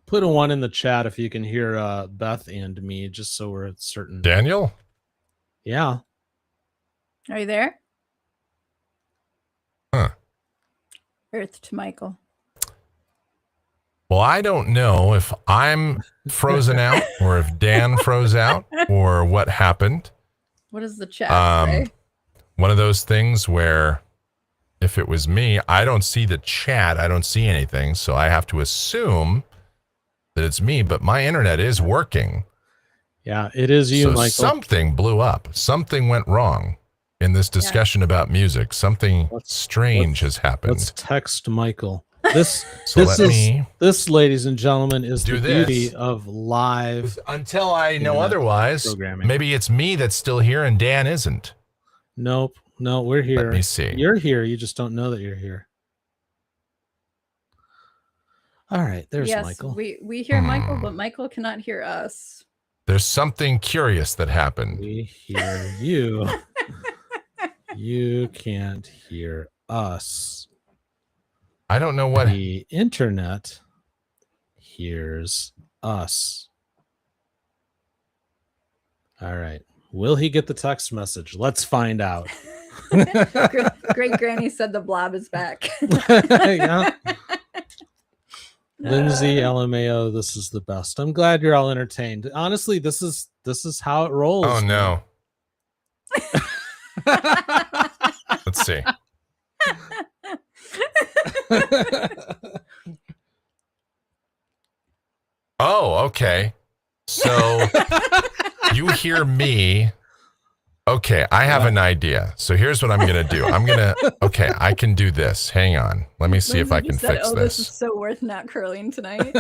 Put a 1 in the chat if you can hear Beth and me, just so we're certain. Daniel? Yeah. Are you there? Huh. Earth to Michael. Well, I don't know if I'm frozen out or if Dan froze out or what happened. What does the chat say? One of those things where if it was me, I don't see the chat. I don't see anything. So I have to assume that it's me, but my internet is working. Yeah, it is you, so Michael. Something blew up. Something went wrong in this discussion about music. Something strange has happened. Let's text Michael. This, ladies and gentlemen, is the beauty of live. Until I know otherwise, programming. Maybe it's me that's still here and Dan isn't. Nope. No, we're here. Let me see. You're here. You just don't know that you're here. All right. There's Michael. We hear Michael, but Michael cannot hear us. There's something curious that happened. We hear you. You can't hear us. I don't know what the internet hears us. All right. Will he get the text message? Let's find out. Great Granny said the blob is back. Yeah. Lindsay LMAO, this is the best. I'm glad you're all entertained. Honestly, this is how it rolls. Oh no. Let's see. Oh, okay. So you hear me. Okay, I have an idea. So here's what I'm going to do. I can do this. Hang on. Let me see if I can fix this. This is so worth not curling tonight.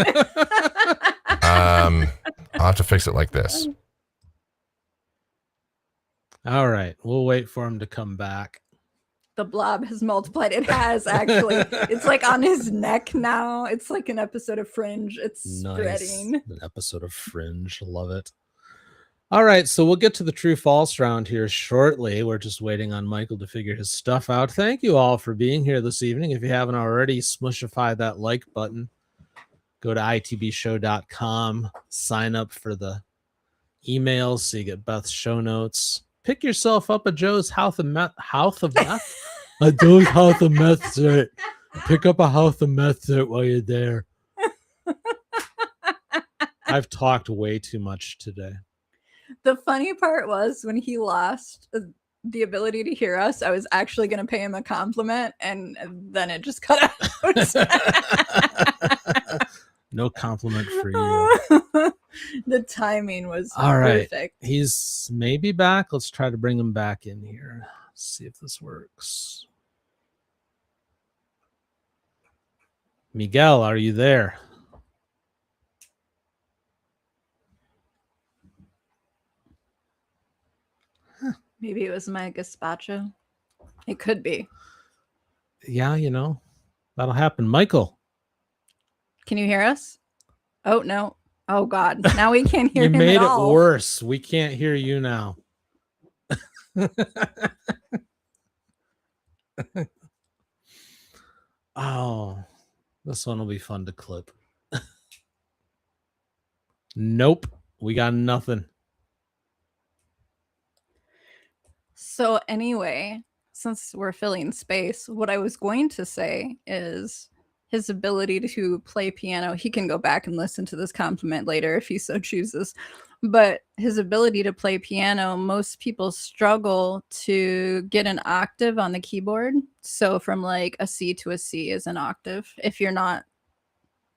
I'll have to fix it like this. All right. We'll wait for him to come back. The blob has multiplied. It has, actually. It's like on his neck now. It's like an episode of Fringe. It's spreading. An episode of Fringe. Love it. All right. So we'll get to the true false round here shortly. We're just waiting on Michael to figure his stuff out. Thank you all for being here this evening. If you haven't already, smushify that like button. Go to itbshow.com. Sign up for the emails so you get Beth's show notes. Pick yourself up a Joe's house of meth. A Joe's house of meth set. Pick up a house of meth set while you're there. I've talked way too much today. The funny part was when he lost the ability to hear us, I was actually going to pay him a compliment, and then it just cut out. No compliment for you. The timing was all right. Perfect. He's maybe back. Let's try to bring him back in here. See if this works. Miguel, are you there? Huh. Maybe it was my gazpacho. It could be. Yeah, that'll happen. Michael, Can you hear us? Oh, no. Oh, God. Now we can't hear you him made at it all. worse. We can't hear you now. Oh, this one will be fun to clip. Nope, we got nothing. So anyway, since we're filling space, what I was going to say is his ability to play piano. He can go back and listen to this compliment later if he so chooses. But his ability to play piano, most people struggle to get an octave on the keyboard. So from like a C to a C is an octave if you're not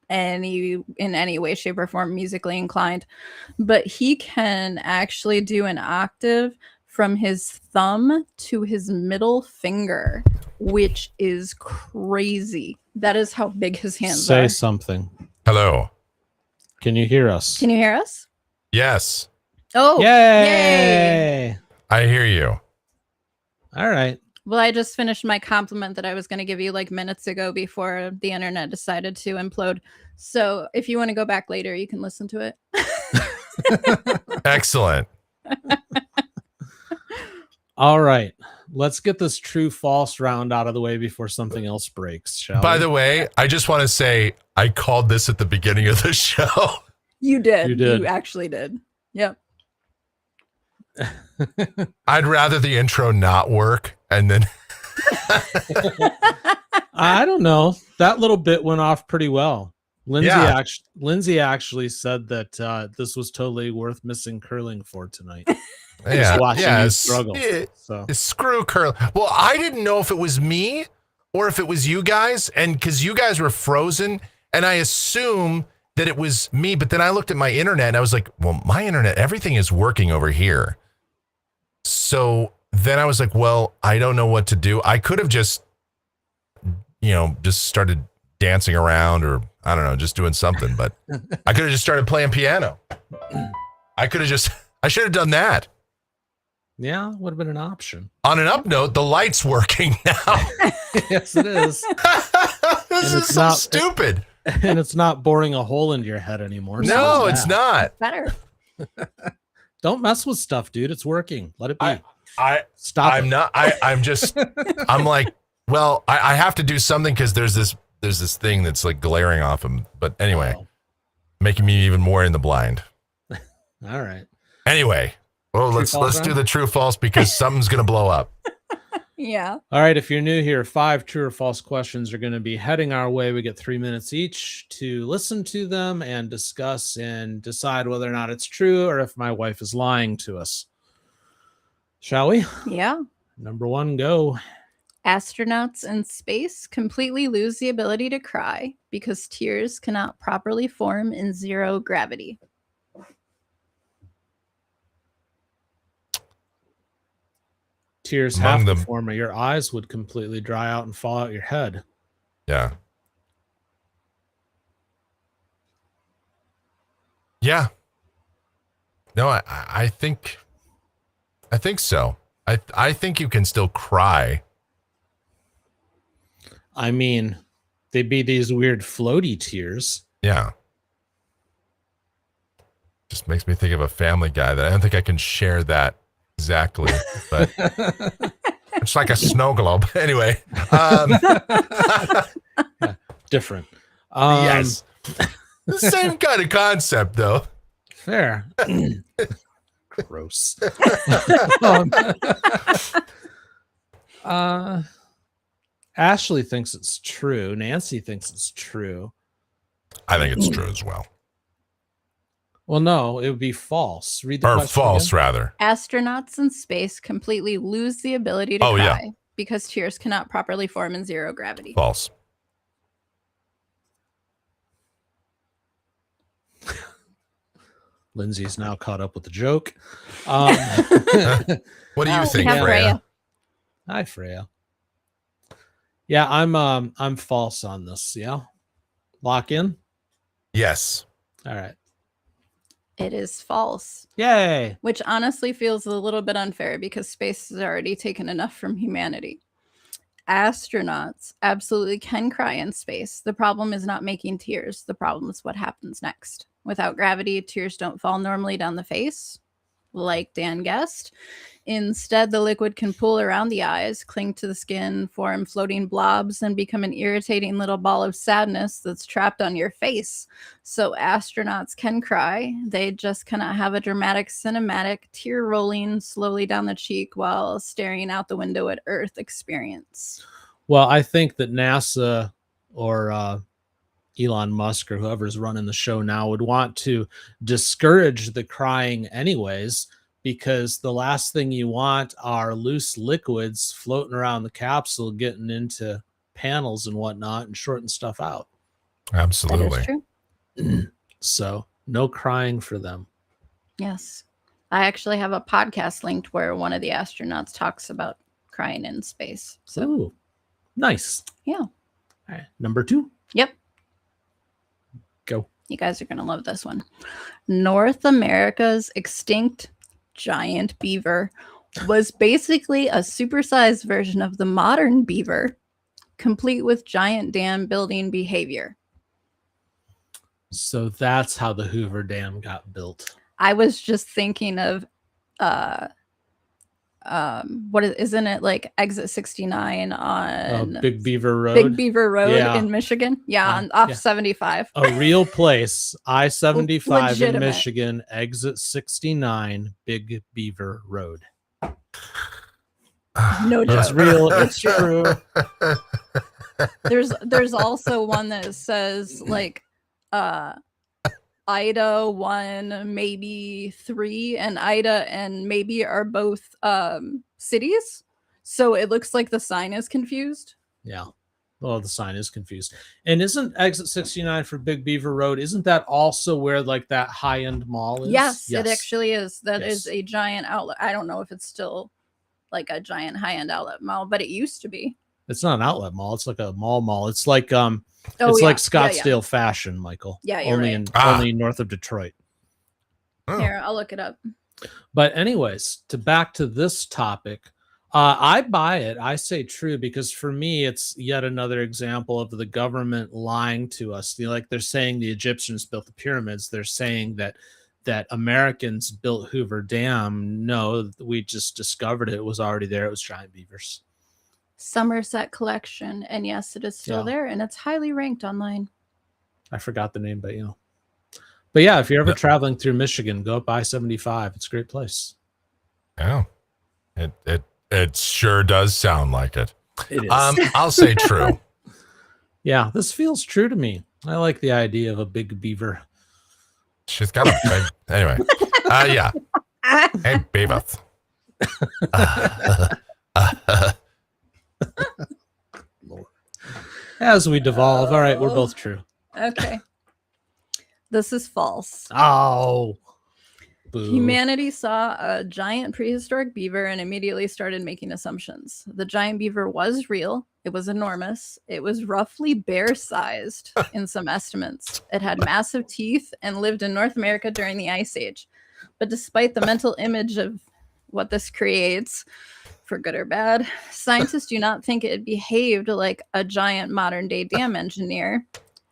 in any way, shape, or form musically inclined. But he can actually do an octave from his thumb to his middle finger, which is crazy. That is how big his hands Say are. something. Hello. Can you hear us? Can you hear us? Yes, Oh, Yay! I hear you. All right. Well, I just finished my compliment that I was going to give you like minutes ago before the internet decided to implode. So if you want to go back later, you can listen to it. Excellent. All right. Let's get this true false round out of the way before something else breaks, shall By we? the way, I just want to say I called this at the beginning of the show. You did. You did. You actually did. Yep. I'd rather the intro not work and then I don't know. That little bit went off pretty well. Yeah. Lindsay actually said that this was totally worth missing curling for tonight. yeah, Just watching yeah, you struggle. So Screw curl. Well, I didn't know if it was me or if it was you guys, and because you guys were frozen, and I assume that it was me, but then I looked at my internet and I was like, well, my internet, everything is working over here. So then I was like, well, I don't know what to do. I could have just started dancing around, or I don't know, just doing something, but I could have just started playing piano. I should have done that. yeah, would have been an option. On an up note, the light's working now. Yes, it is. This is so stupid. And it's not boring a hole into your head anymore. So No, it's not. Better. Don't mess with stuff, dude. It's working. Let it be. Stop. I'm like, well, I have to do something because there's this thing that's like glaring off him. But anyway, making me even more in the blind. All right. Anyway, let's do the true false because something's gonna blow up. Yeah. All right. If you're new here, 5 true or false questions are going to be heading our way. We get 3 minutes each to listen to them and discuss and decide whether or not it's true or if my wife is lying to us. Shall we? Yeah. Number 1, go. Astronauts in space completely lose the ability to cry because tears cannot properly form in zero gravity. Tears have to form, or your eyes would completely dry out and fall out your head. Yeah. Yeah. No, I think so. I think you can still cry. I mean, they'd be these weird floaty tears. Yeah. Just makes me think of a Family Guy that I don't think I can share that exactly, but it's like a snow globe. Anyway, different. Yes, the same kind of concept, though. Fair. Gross. Ashley thinks it's true. Nancy thinks it's true. I think it's true as well. Well, no, it would be false. Read the or question false, again. rather. Astronauts in space completely lose the ability to cry because tears cannot properly form in zero gravity. False. Lindsay's now caught up with the joke. What do you think, Freya? Hi, Freya. Yeah, I'm false on this. Yeah, lock in. Yes. All right. It is false. Yay. Which honestly feels a little bit unfair because space has already taken enough from humanity. Astronauts absolutely can cry in space. The problem is not making tears. The problem is what happens next. Without gravity, tears don't fall normally down the face, like Dan guessed. Instead, the liquid can pool around the eyes, cling to the skin, form floating blobs, and become an irritating little ball of sadness that's trapped on your face. So astronauts can cry. They just cannot have a dramatic cinematic tear rolling slowly down the cheek while staring out the window at Earth experience. Well, I think that NASA or Elon Musk or whoever's running the show now would want to discourage the crying anyways, because the last thing you want are loose liquids floating around the capsule, getting into panels and whatnot and shorting stuff out. Absolutely. That is true. So no crying for them. Yes. I actually have a podcast linked where one of the astronauts talks about crying in space. So, ooh, nice. Yeah. All right, number 2. Yep. Go. You guys are going to love this one. North America's extinct giant beaver was basically a supersized version of the modern beaver, complete with giant dam building behavior. So that's how the Hoover Dam got built. I was just thinking of isn't it like exit 69 on Big Beaver Road? Big Beaver Road Yeah. in Michigan? Yeah, off yeah. 75. A real place. I-75 in Legitimate. Michigan, exit 69, Big Beaver Road. No joke. It's real. It's true. There's also one that says like Ida 1, maybe 3, and Ida and maybe are both cities. So it looks like the sign is confused. Yeah. Well, the sign is confused. And isn't exit 69 for Big Beaver Road, isn't that also where like that high-end mall is? Yes, it actually is. That Yes. is a giant outlet. I don't know if it's still like a giant high-end outlet mall, but it used to be. It's not an outlet mall. It's like a mall. It's like Oh, it's yeah. like Scottsdale Fashion, Michael. Yeah, you're only right. only north of Detroit. Oh. Here, I'll look it up. But anyways, back to this topic, I buy it. I say true because for me, it's yet another example of the government lying to us. Like they're saying the Egyptians built the pyramids. They're saying that Americans built Hoover Dam. No, we just discovered it. It was already there. It was giant beavers. Somerset Collection, and yes, it is still there, and it's highly ranked online. I forgot the name, but you know. But yeah, if you're ever traveling through Michigan, go up I-75. It's a great place. Yeah, it sure does sound like it. It is. I'll say true. Yeah, this feels true to me. I like the idea of a big beaver. She's got a big. Anyway, yeah. Hey, beaver. Lord. As we devolve, all right, we're both true. Okay. This is false. Oh, boo. Humanity saw a giant prehistoric beaver and immediately started making assumptions. The giant beaver was real. It was enormous. It was roughly bear-sized in some estimates. It had massive teeth and lived in North America during the Ice Age. But despite the mental image of what this creates, for good or bad, scientists do not think it behaved like a giant modern-day dam engineer.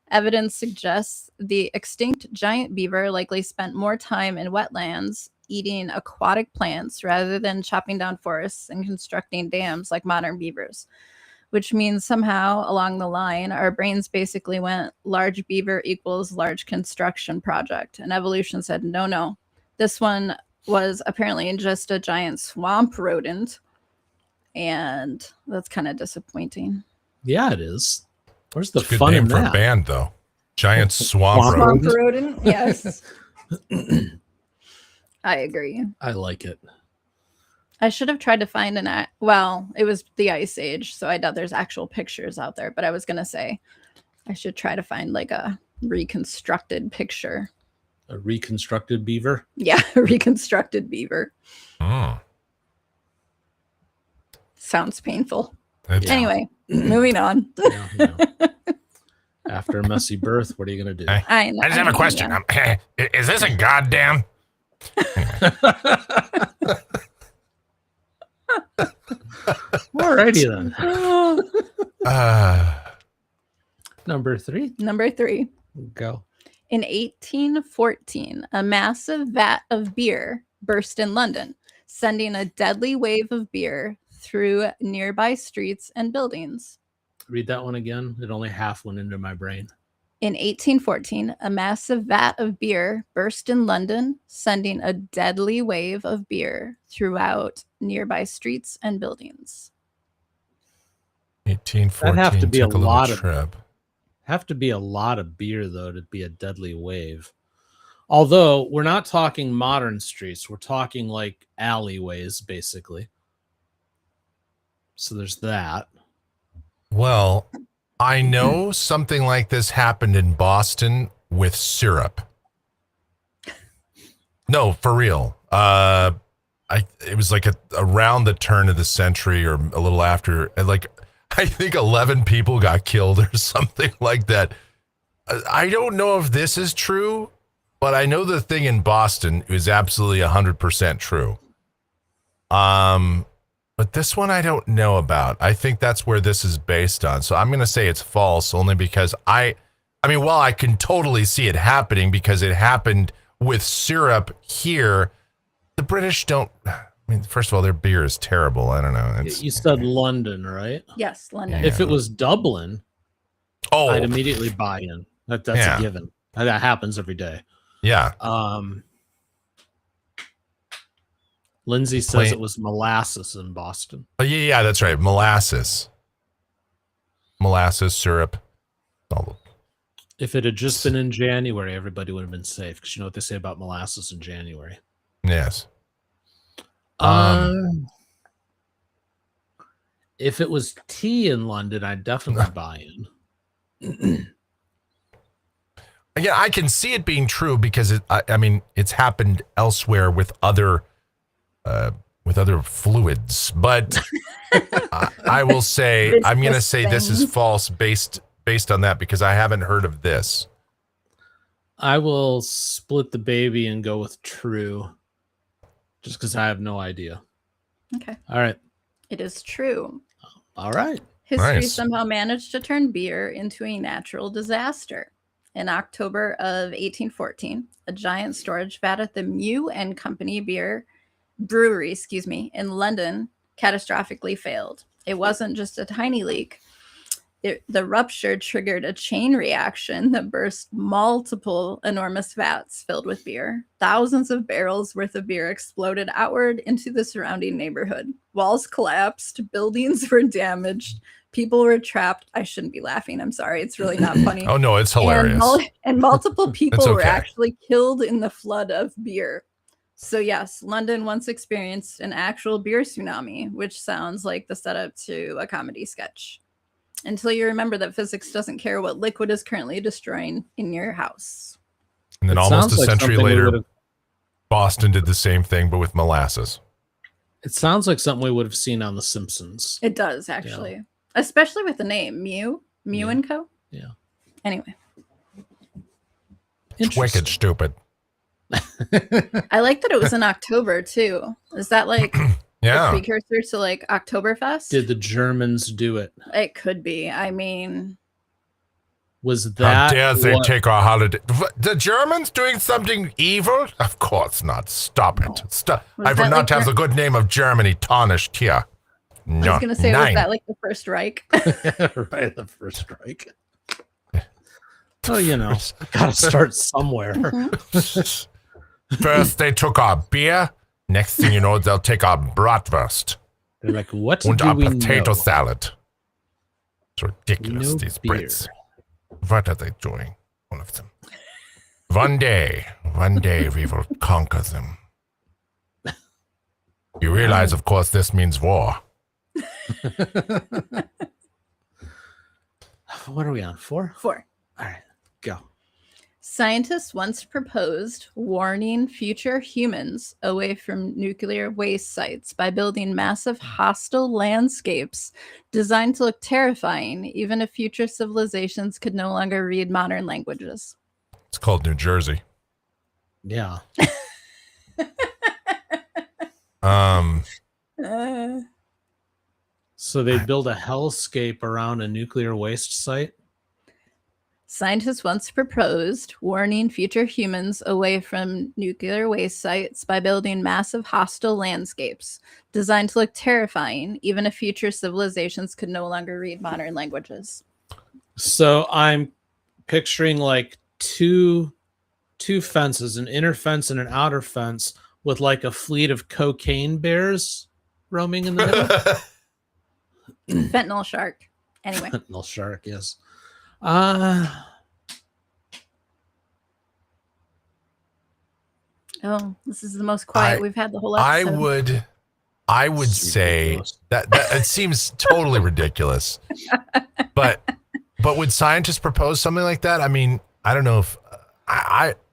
Evidence suggests the extinct giant beaver likely spent more time in wetlands eating aquatic plants rather than chopping down forests and constructing dams like modern beavers, which means somehow along the line, our brains basically went large beaver equals large construction project. And evolution said, no, this one was apparently just a giant swamp rodent. And that's kind of disappointing. Yeah, it is. Where's the It's a good fun name in for a that? band, though. Giant swamp Swamp road. Swamp rodent, yes. I agree. I like it. I should have tried to find it was the Ice Age, so I doubt there's actual pictures out there, but I was going to say I should try to find like a reconstructed picture. A reconstructed beaver? Yeah, a reconstructed beaver. Mm. Sounds painful. It's- Anyway, moving on. Yeah. After a messy birth, what are you going to do? I know. I just have a question. Yeah. Is this a goddamn? Alrighty then. Number 3. Number 3. Go. In 1814, a massive vat of beer burst in London, sending a deadly wave of beer through nearby streets and buildings. Read that one again. It only half went into my brain. In 1814, a massive vat of beer burst in London, sending a deadly wave of beer throughout nearby streets and buildings. 1814. That'd have to be a took little lot of- trip. Have to be a lot of beer, though, to be a deadly wave. Although, we're not talking modern streets. We're talking like alleyways, basically. So there's that. Well, I know something like this happened in Boston with syrup. No, for real. It was like around the turn of the century or a little after, and like I think 11 people got killed or something like that. I don't know if this is true, but I know the thing in Boston is absolutely 100% true. But this one I don't know about. I think that's where this is based on. So I'm going to say it's false only because I mean, while I can totally see it happening because it happened with syrup here, the British don't. I mean, first of all, their beer is terrible. I don't know. You said London, right? Yes, London. If it was Dublin, I'd immediately buy in. That's Yeah. a given. That happens every day. Yeah. Lindsay says it was molasses in Boston. Oh, yeah, that's right. Molasses, syrup. If it had just been in January, everybody would have been safe. Because you know what they say about molasses in January. Yes. If it was tea in London, I'd definitely buy in. Again, I can see it being true because I mean, it's happened elsewhere with other fluids, but I will say I'm going to say this is false based on that because I haven't heard of this. I will split the baby and go with true, just because I have no idea. Okay. All right. It is true. All right. History Nice. somehow managed to turn beer into a natural disaster. In October of 1814, a giant storage vat at the Mew and Company brewery, in London catastrophically failed. It wasn't just a tiny leak. The rupture triggered a chain reaction that burst multiple enormous vats filled with beer. Thousands of barrels worth of beer exploded outward into the surrounding neighborhood. Walls collapsed, buildings were damaged, people were trapped. I shouldn't be laughing. I'm sorry. It's really not funny. Oh, no, it's hilarious. And multiple people were okay. actually killed in the flood of beer. So yes, London once experienced an actual beer tsunami, which sounds like the setup to a comedy sketch. Until you remember that physics doesn't care what liquid is currently destroying in your house. And then It almost a sounds like century something we later, would've- Boston did the same thing, but with molasses. It sounds like something we would have seen on The Simpsons. It does, actually. Especially with the name Mew and Co. Yeah. Anyway. It's wicked stupid. I like that it was in October, too. Is that like Yeah. a precursor to like Oktoberfest? Did the Germans do it? It could be. I mean, Was that How dare they what- take our holiday? The Germans doing something evil? Of course not. Stop it. Stop. Was I will that not like have the good name of Germany tarnished here. I was going to say, was that like the First Reich? right, the First Reich. Oh, you know, gotta start somewhere. First, they took our beer. Next thing you know, they'll take our bratwurst They're like, what and do our we potato know? salad. It's ridiculous, No these beer. Brits. What are they doing? All of them. One day we will conquer them. You realize, of course, this means war. What are we on? 4? 4. All right, go. Scientists once proposed warning future humans away from nuclear waste sites by building massive hostile landscapes designed to look terrifying, even if future civilizations could no longer read modern languages. It's called New Jersey. Yeah. So they build a hellscape around a nuclear waste site. Scientists once proposed warning future humans away from nuclear waste sites by building massive hostile landscapes designed to look terrifying, even if future civilizations could no longer read modern languages. So I'm picturing like two fences, an inner fence and an outer fence, with like a fleet of cocaine bears roaming in the middle. Fentanyl shark. Anyway. Fentanyl shark, yes. Oh, this is the most quiet we've had the whole episode. I would say that it seems totally ridiculous. But would scientists propose something like that? I mean, I don't know if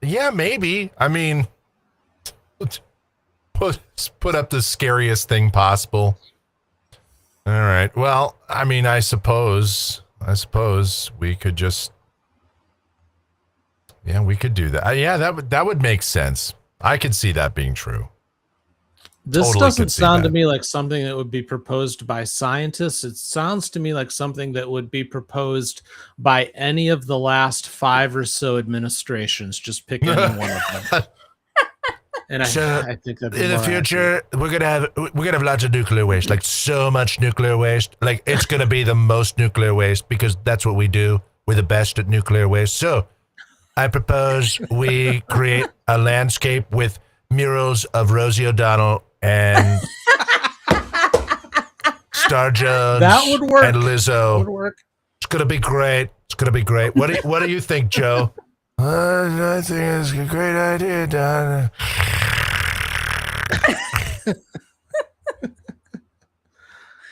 yeah, maybe. I mean, put up the scariest thing possible. All right. Well, I mean, I suppose we could just, yeah, we could do that. Yeah, that would make sense. I could see that being true. This doesn't sound to me like something that would be proposed by scientists. It sounds to me like something that would be proposed by any of the last 5 or so administrations. Just pick any one of them. And I think that in the future we're gonna have lots of nuclear waste, like so much nuclear waste. Like it's gonna be the most nuclear waste because that's what we do. We're the best at nuclear waste. So I propose we create a landscape with murals of Rosie O'Donnell and Star Jones. That would work. And Lizzo. That would work. It's gonna be great. It's gonna be great. What do you think, Joe? I think it's a great idea, Don.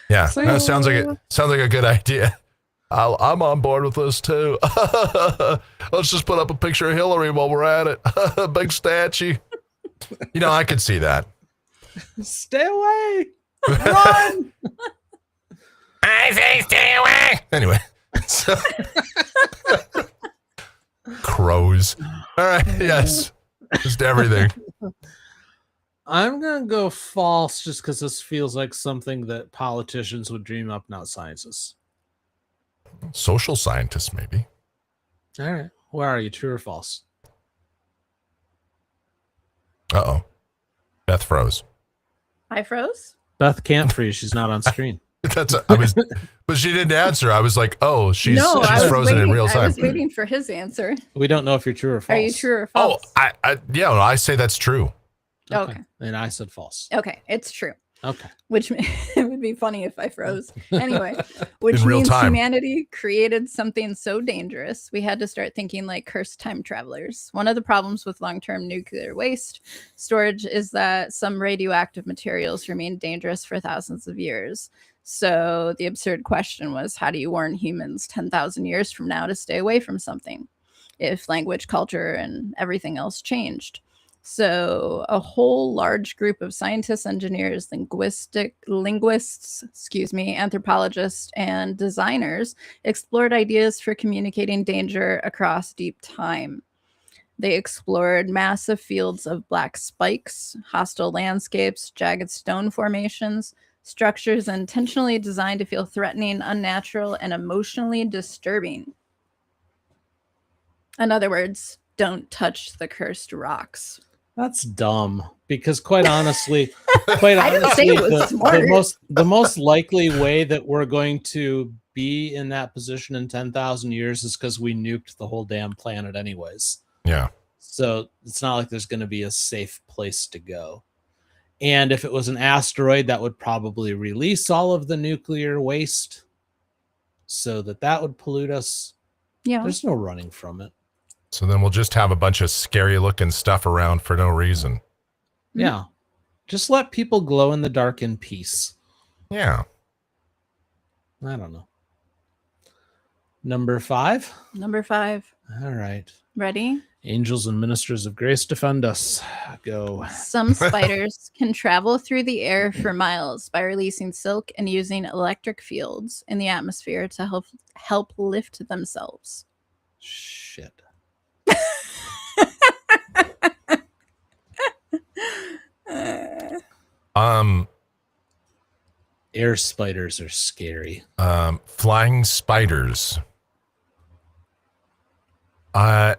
Yeah, that sounds like a good idea. I'm on board with this too. Let's just put up a picture of Hillary while we're at it. Big statue. You know, I could see that. Stay away. Run. I say stay away. Anyway. So crows. All right. Yes. Just everything. I'm going to go false just because this feels like something that politicians would dream up, not scientists. Social scientists, maybe. All right. Where are you? True or false? Uh-oh. Beth froze. I froze? Beth can't freeze. She's not on screen. But she didn't answer. I was like, oh, she's frozen in real time. I was waiting for his answer. We don't know if you're true or false. Are you true or false? Oh, I say that's true. Okay. And I said false. Okay, it's true. Okay. Which it would be funny if I froze. Anyway, which in real means time. Humanity created something so dangerous, we had to start thinking like cursed time travelers. One of the problems with long-term nuclear waste storage is that some radioactive materials remain dangerous for thousands of years. So the absurd question was, how do you warn humans 10,000 years from now to stay away from something if language, culture, and everything else changed? So a whole large group of scientists, engineers, linguists, anthropologists, and designers explored ideas for communicating danger across deep time. They explored massive fields of black spikes, hostile landscapes, jagged stone formations, structures intentionally designed to feel threatening, unnatural, and emotionally disturbing. In other words, don't touch the cursed rocks. That's dumb because quite honestly, the most likely way that we're going to be in that position in 10,000 years is because we nuked the whole damn planet anyways. Yeah. So it's not like there's going to be a safe place to go. And if it was an asteroid, that would probably release all of the nuclear waste so that would pollute us. Yeah. There's no running from it. So then we'll just have a bunch of scary looking stuff around for no reason. Yeah. Just let people glow in the dark in peace. Yeah. I don't know. Number 5. Number 5. All right. Ready? Angels and ministers of grace defend us. Go. Some spiders can travel through the air for miles by releasing silk and using electric fields in the atmosphere to help lift themselves. Shit. Air spiders are scary. Flying spiders. I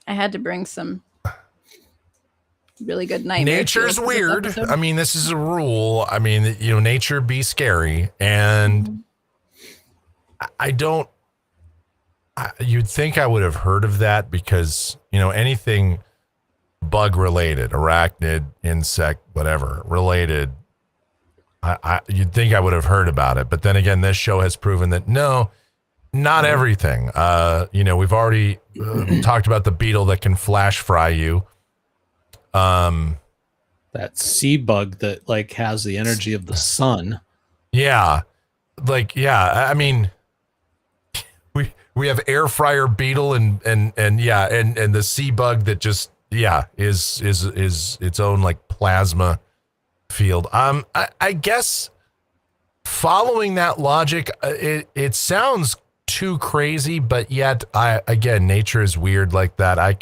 had to bring some really good nightmare. Nature's weird. I mean, this is a rule. I mean, nature be scary, and you'd think I would have heard of that because, anything bug related, arachnid, insect, whatever related, you'd think I would have heard about it. But then again, this show has proven that no, not everything. We've already talked about the beetle that can flash fry you. That sea bug that has the energy of the sun. Yeah. I mean, we have air fryer beetle and the sea bug that just is its own plasma field. I guess following that logic, it sounds too crazy, but yet nature is weird like that. I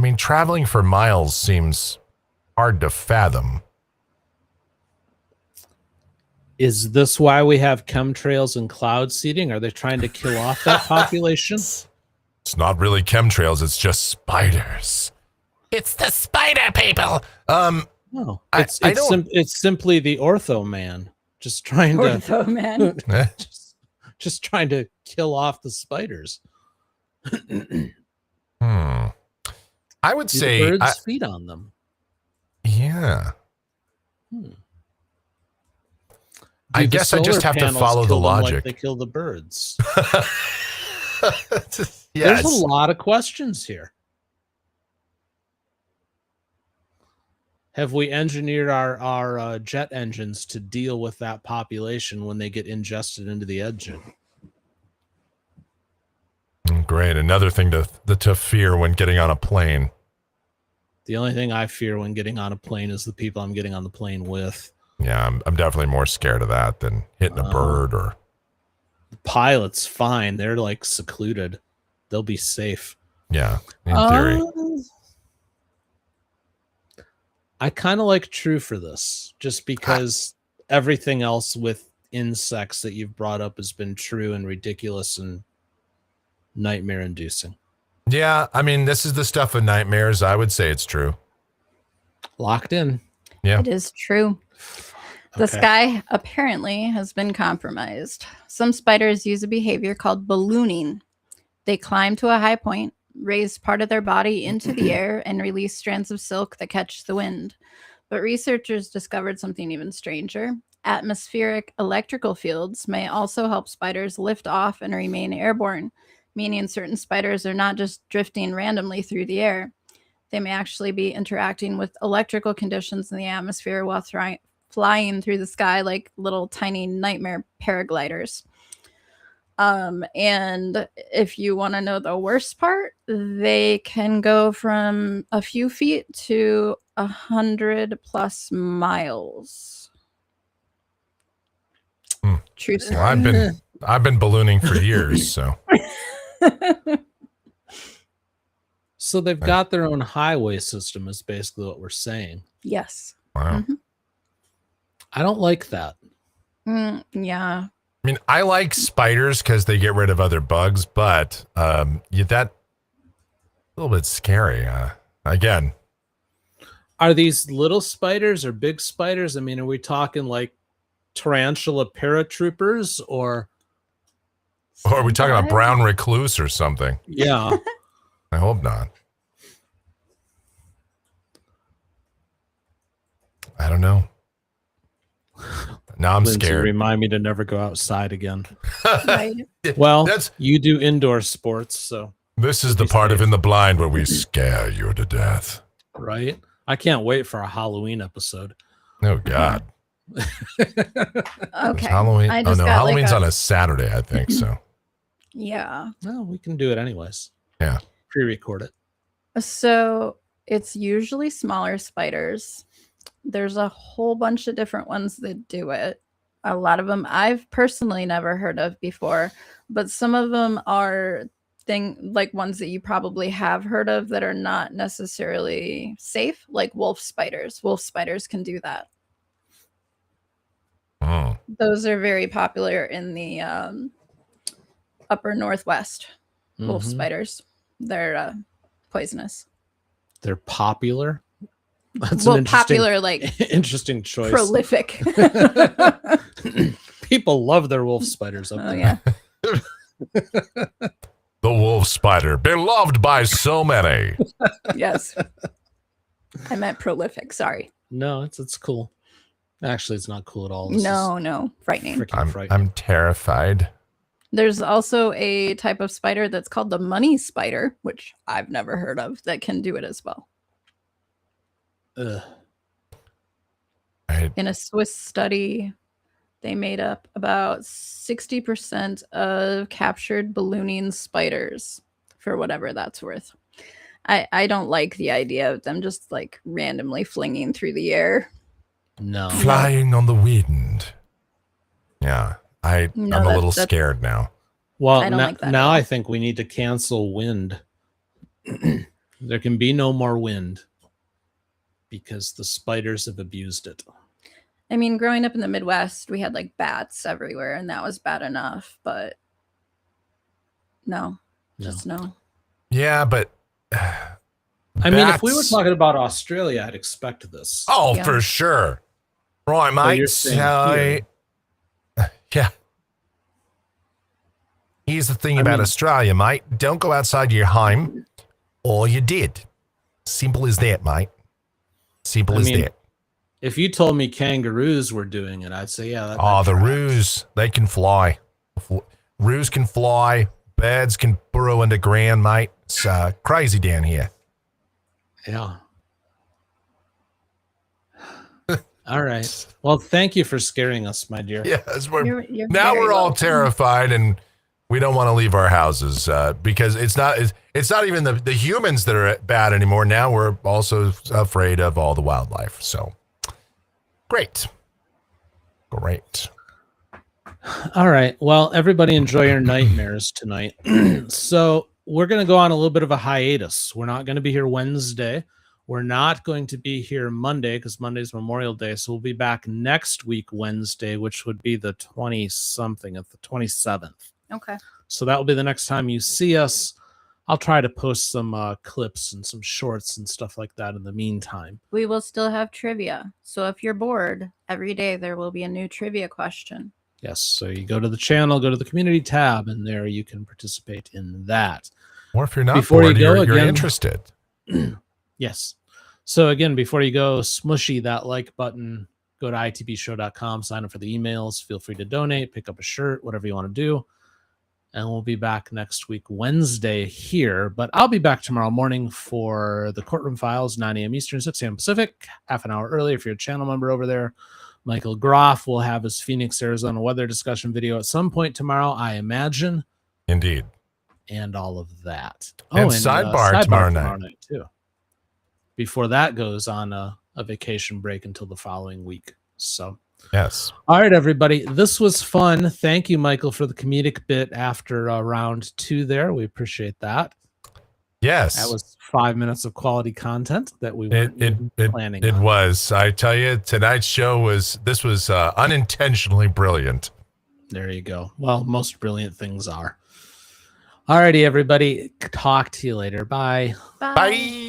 mean, traveling for miles seems hard to fathom. Is this why we have chemtrails and cloud seeding? Are they trying to kill off that population? It's not really chemtrails. It's just spiders. It's the spider people. No, it's simply the ortho man just trying Ortho man. just trying to kill off the spiders. I would say the birds feed on them. Yeah. I guess I just have to follow the logic. Like they kill the birds. Yes. There's a lot of questions here. Have we engineered our jet engines to deal with that population when they get ingested into the engine? Great. Another thing to fear when getting on a plane. The only thing I fear when getting on a plane is the people I'm getting on the plane with. Yeah, I'm definitely more scared of that than hitting a bird or. The pilot's fine. They're secluded. They'll be safe. Yeah, in theory. I kind of like True for this, just because everything else with insects that you've brought up has been true and ridiculous and nightmare-inducing. Yeah, I mean, this is the stuff of nightmares. I would say it's true. Locked in. Yeah, it is true. The sky apparently has been compromised. Some spiders use a behavior called ballooning. They climb to a high point, raise part of their body into the air, and release strands of silk that catch the wind. But researchers discovered something even stranger. Atmospheric electrical fields may also help spiders lift off and remain airborne, meaning certain spiders are not just drifting randomly through the air. They may actually be interacting with electrical conditions in the atmosphere while flying through the sky like little tiny nightmare paragliders. And if you want to know the worst part, they can go from a few feet to 100+ miles. True story. Well, I've been ballooning for years, so. So they've got their own highway system is basically what we're saying. Yes. Wow. Mm-hmm. I don't like that. Yeah. I mean, I like spiders because they get rid of other bugs, but that a little bit scary. Again, are these little spiders or big spiders? I mean, are we talking like tarantula paratroopers or are we talking about brown recluse or something? Yeah. I hope not. I don't know. Now I'm Lindsay, scared. Remind me to never go outside again. Right. Well, you do indoor sports, so this is the part of In the Blind where we scare you to death. Right? I can't wait for a Halloween episode. Oh God. Okay. Halloween. I Oh just no, got Halloween's like on a Saturday, I think. So yeah. No, we can do it anyways. Yeah. Pre-record it. So it's usually smaller spiders. There's a whole bunch of different ones that do it. A lot of them I've personally never heard of before, but some of them are like ones that you probably have heard of that are not necessarily safe, like wolf spiders. Wolf spiders can do that. Mm. Those are very popular in the upper northwest. Wolf Mhm. spiders. They're poisonous. They're popular. That's Well, an interesting, popular, like interesting choice. prolific. People love their wolf spiders up Oh there. yeah. The wolf spider, beloved by so many. Yes. I meant prolific. Sorry. No, it's cool. Actually, it's not cool at all. This No. Frightening. is freaking frightening. I'm terrified. There's also a type of spider that's called the money spider, which I've never heard of, that can do it as well. Ugh. In a Swiss study, they made up about 60% of captured ballooning spiders, for whatever that's worth. I don't like the idea of them just like randomly flinging through the air. No. Flying on the wind. Yeah. I'm a little scared now. Well, I don't like that at now all. I think we need to cancel wind. There can be no more wind because the spiders have abused it. I mean, growing up in the Midwest, we had like bats everywhere, and that was bad enough. But no, just no. Yeah, but I mean, if we were talking about Australia, I'd expect this. Oh, Yeah. for sure. Right, mate. you're saying Yeah. Here's the thing I about mean- Australia, mate. Don't go outside your home, or you're dead. Simple as that, mate. Simple I as mean, that. If you told me kangaroos were doing it, I'd say, yeah. That The tracks. roos, they can fly. Roos can fly. Birds can burrow underground, mate. It's crazy down here. Yeah. All right. Well, thank you for scaring us, my dear. Yes, You're now very we're all welcome. terrified, and we don't want to leave our houses because it's not even the humans that are bad anymore. Now we're also afraid of all the wildlife. So great. All right. Well, everybody enjoy your nightmares tonight. So we're going to go on a little bit of a hiatus. We're not going to be here Wednesday. We're not going to be here Monday because Monday's Memorial Day. So we'll be back next week, Wednesday, which would be the 20-something, at the 27th. Okay. So that will be the next time you see us. I'll try to post some clips and some shorts and stuff like that in the meantime. We will still have trivia. So if you're bored, every day there will be a new trivia question. Yes. So you go to the channel, go to the community tab, and there you can participate in that. Or if you're not Before bored, you go, you're again- interested. Yes. So again, before you go, smushy that like button, go to itbshow.com, sign up for the emails, feel free to donate, pick up a shirt, whatever you want to do. And we'll be back next week, Wednesday here, but I'll be back tomorrow morning for the Courtroom Files, 9 a.m. Eastern, 6 a.m. Pacific, half an hour early if you're a channel member over there. Michael Groff will have his Phoenix, Arizona weather discussion video at some point tomorrow, I imagine. Indeed. And all of that. And sidebar tomorrow night. Too. Before that goes on a vacation break until the following week. So, yes. All right, everybody. This was fun. Thank you, Michael, for the comedic bit after round 2 there. We appreciate that. Yes. That was 5 minutes of quality content that we weren't even planning It on. was. I tell you, tonight's show was unintentionally brilliant. There you go. Well, most brilliant things are. All righty, everybody. Talk to you later. Bye. Bye. Bye.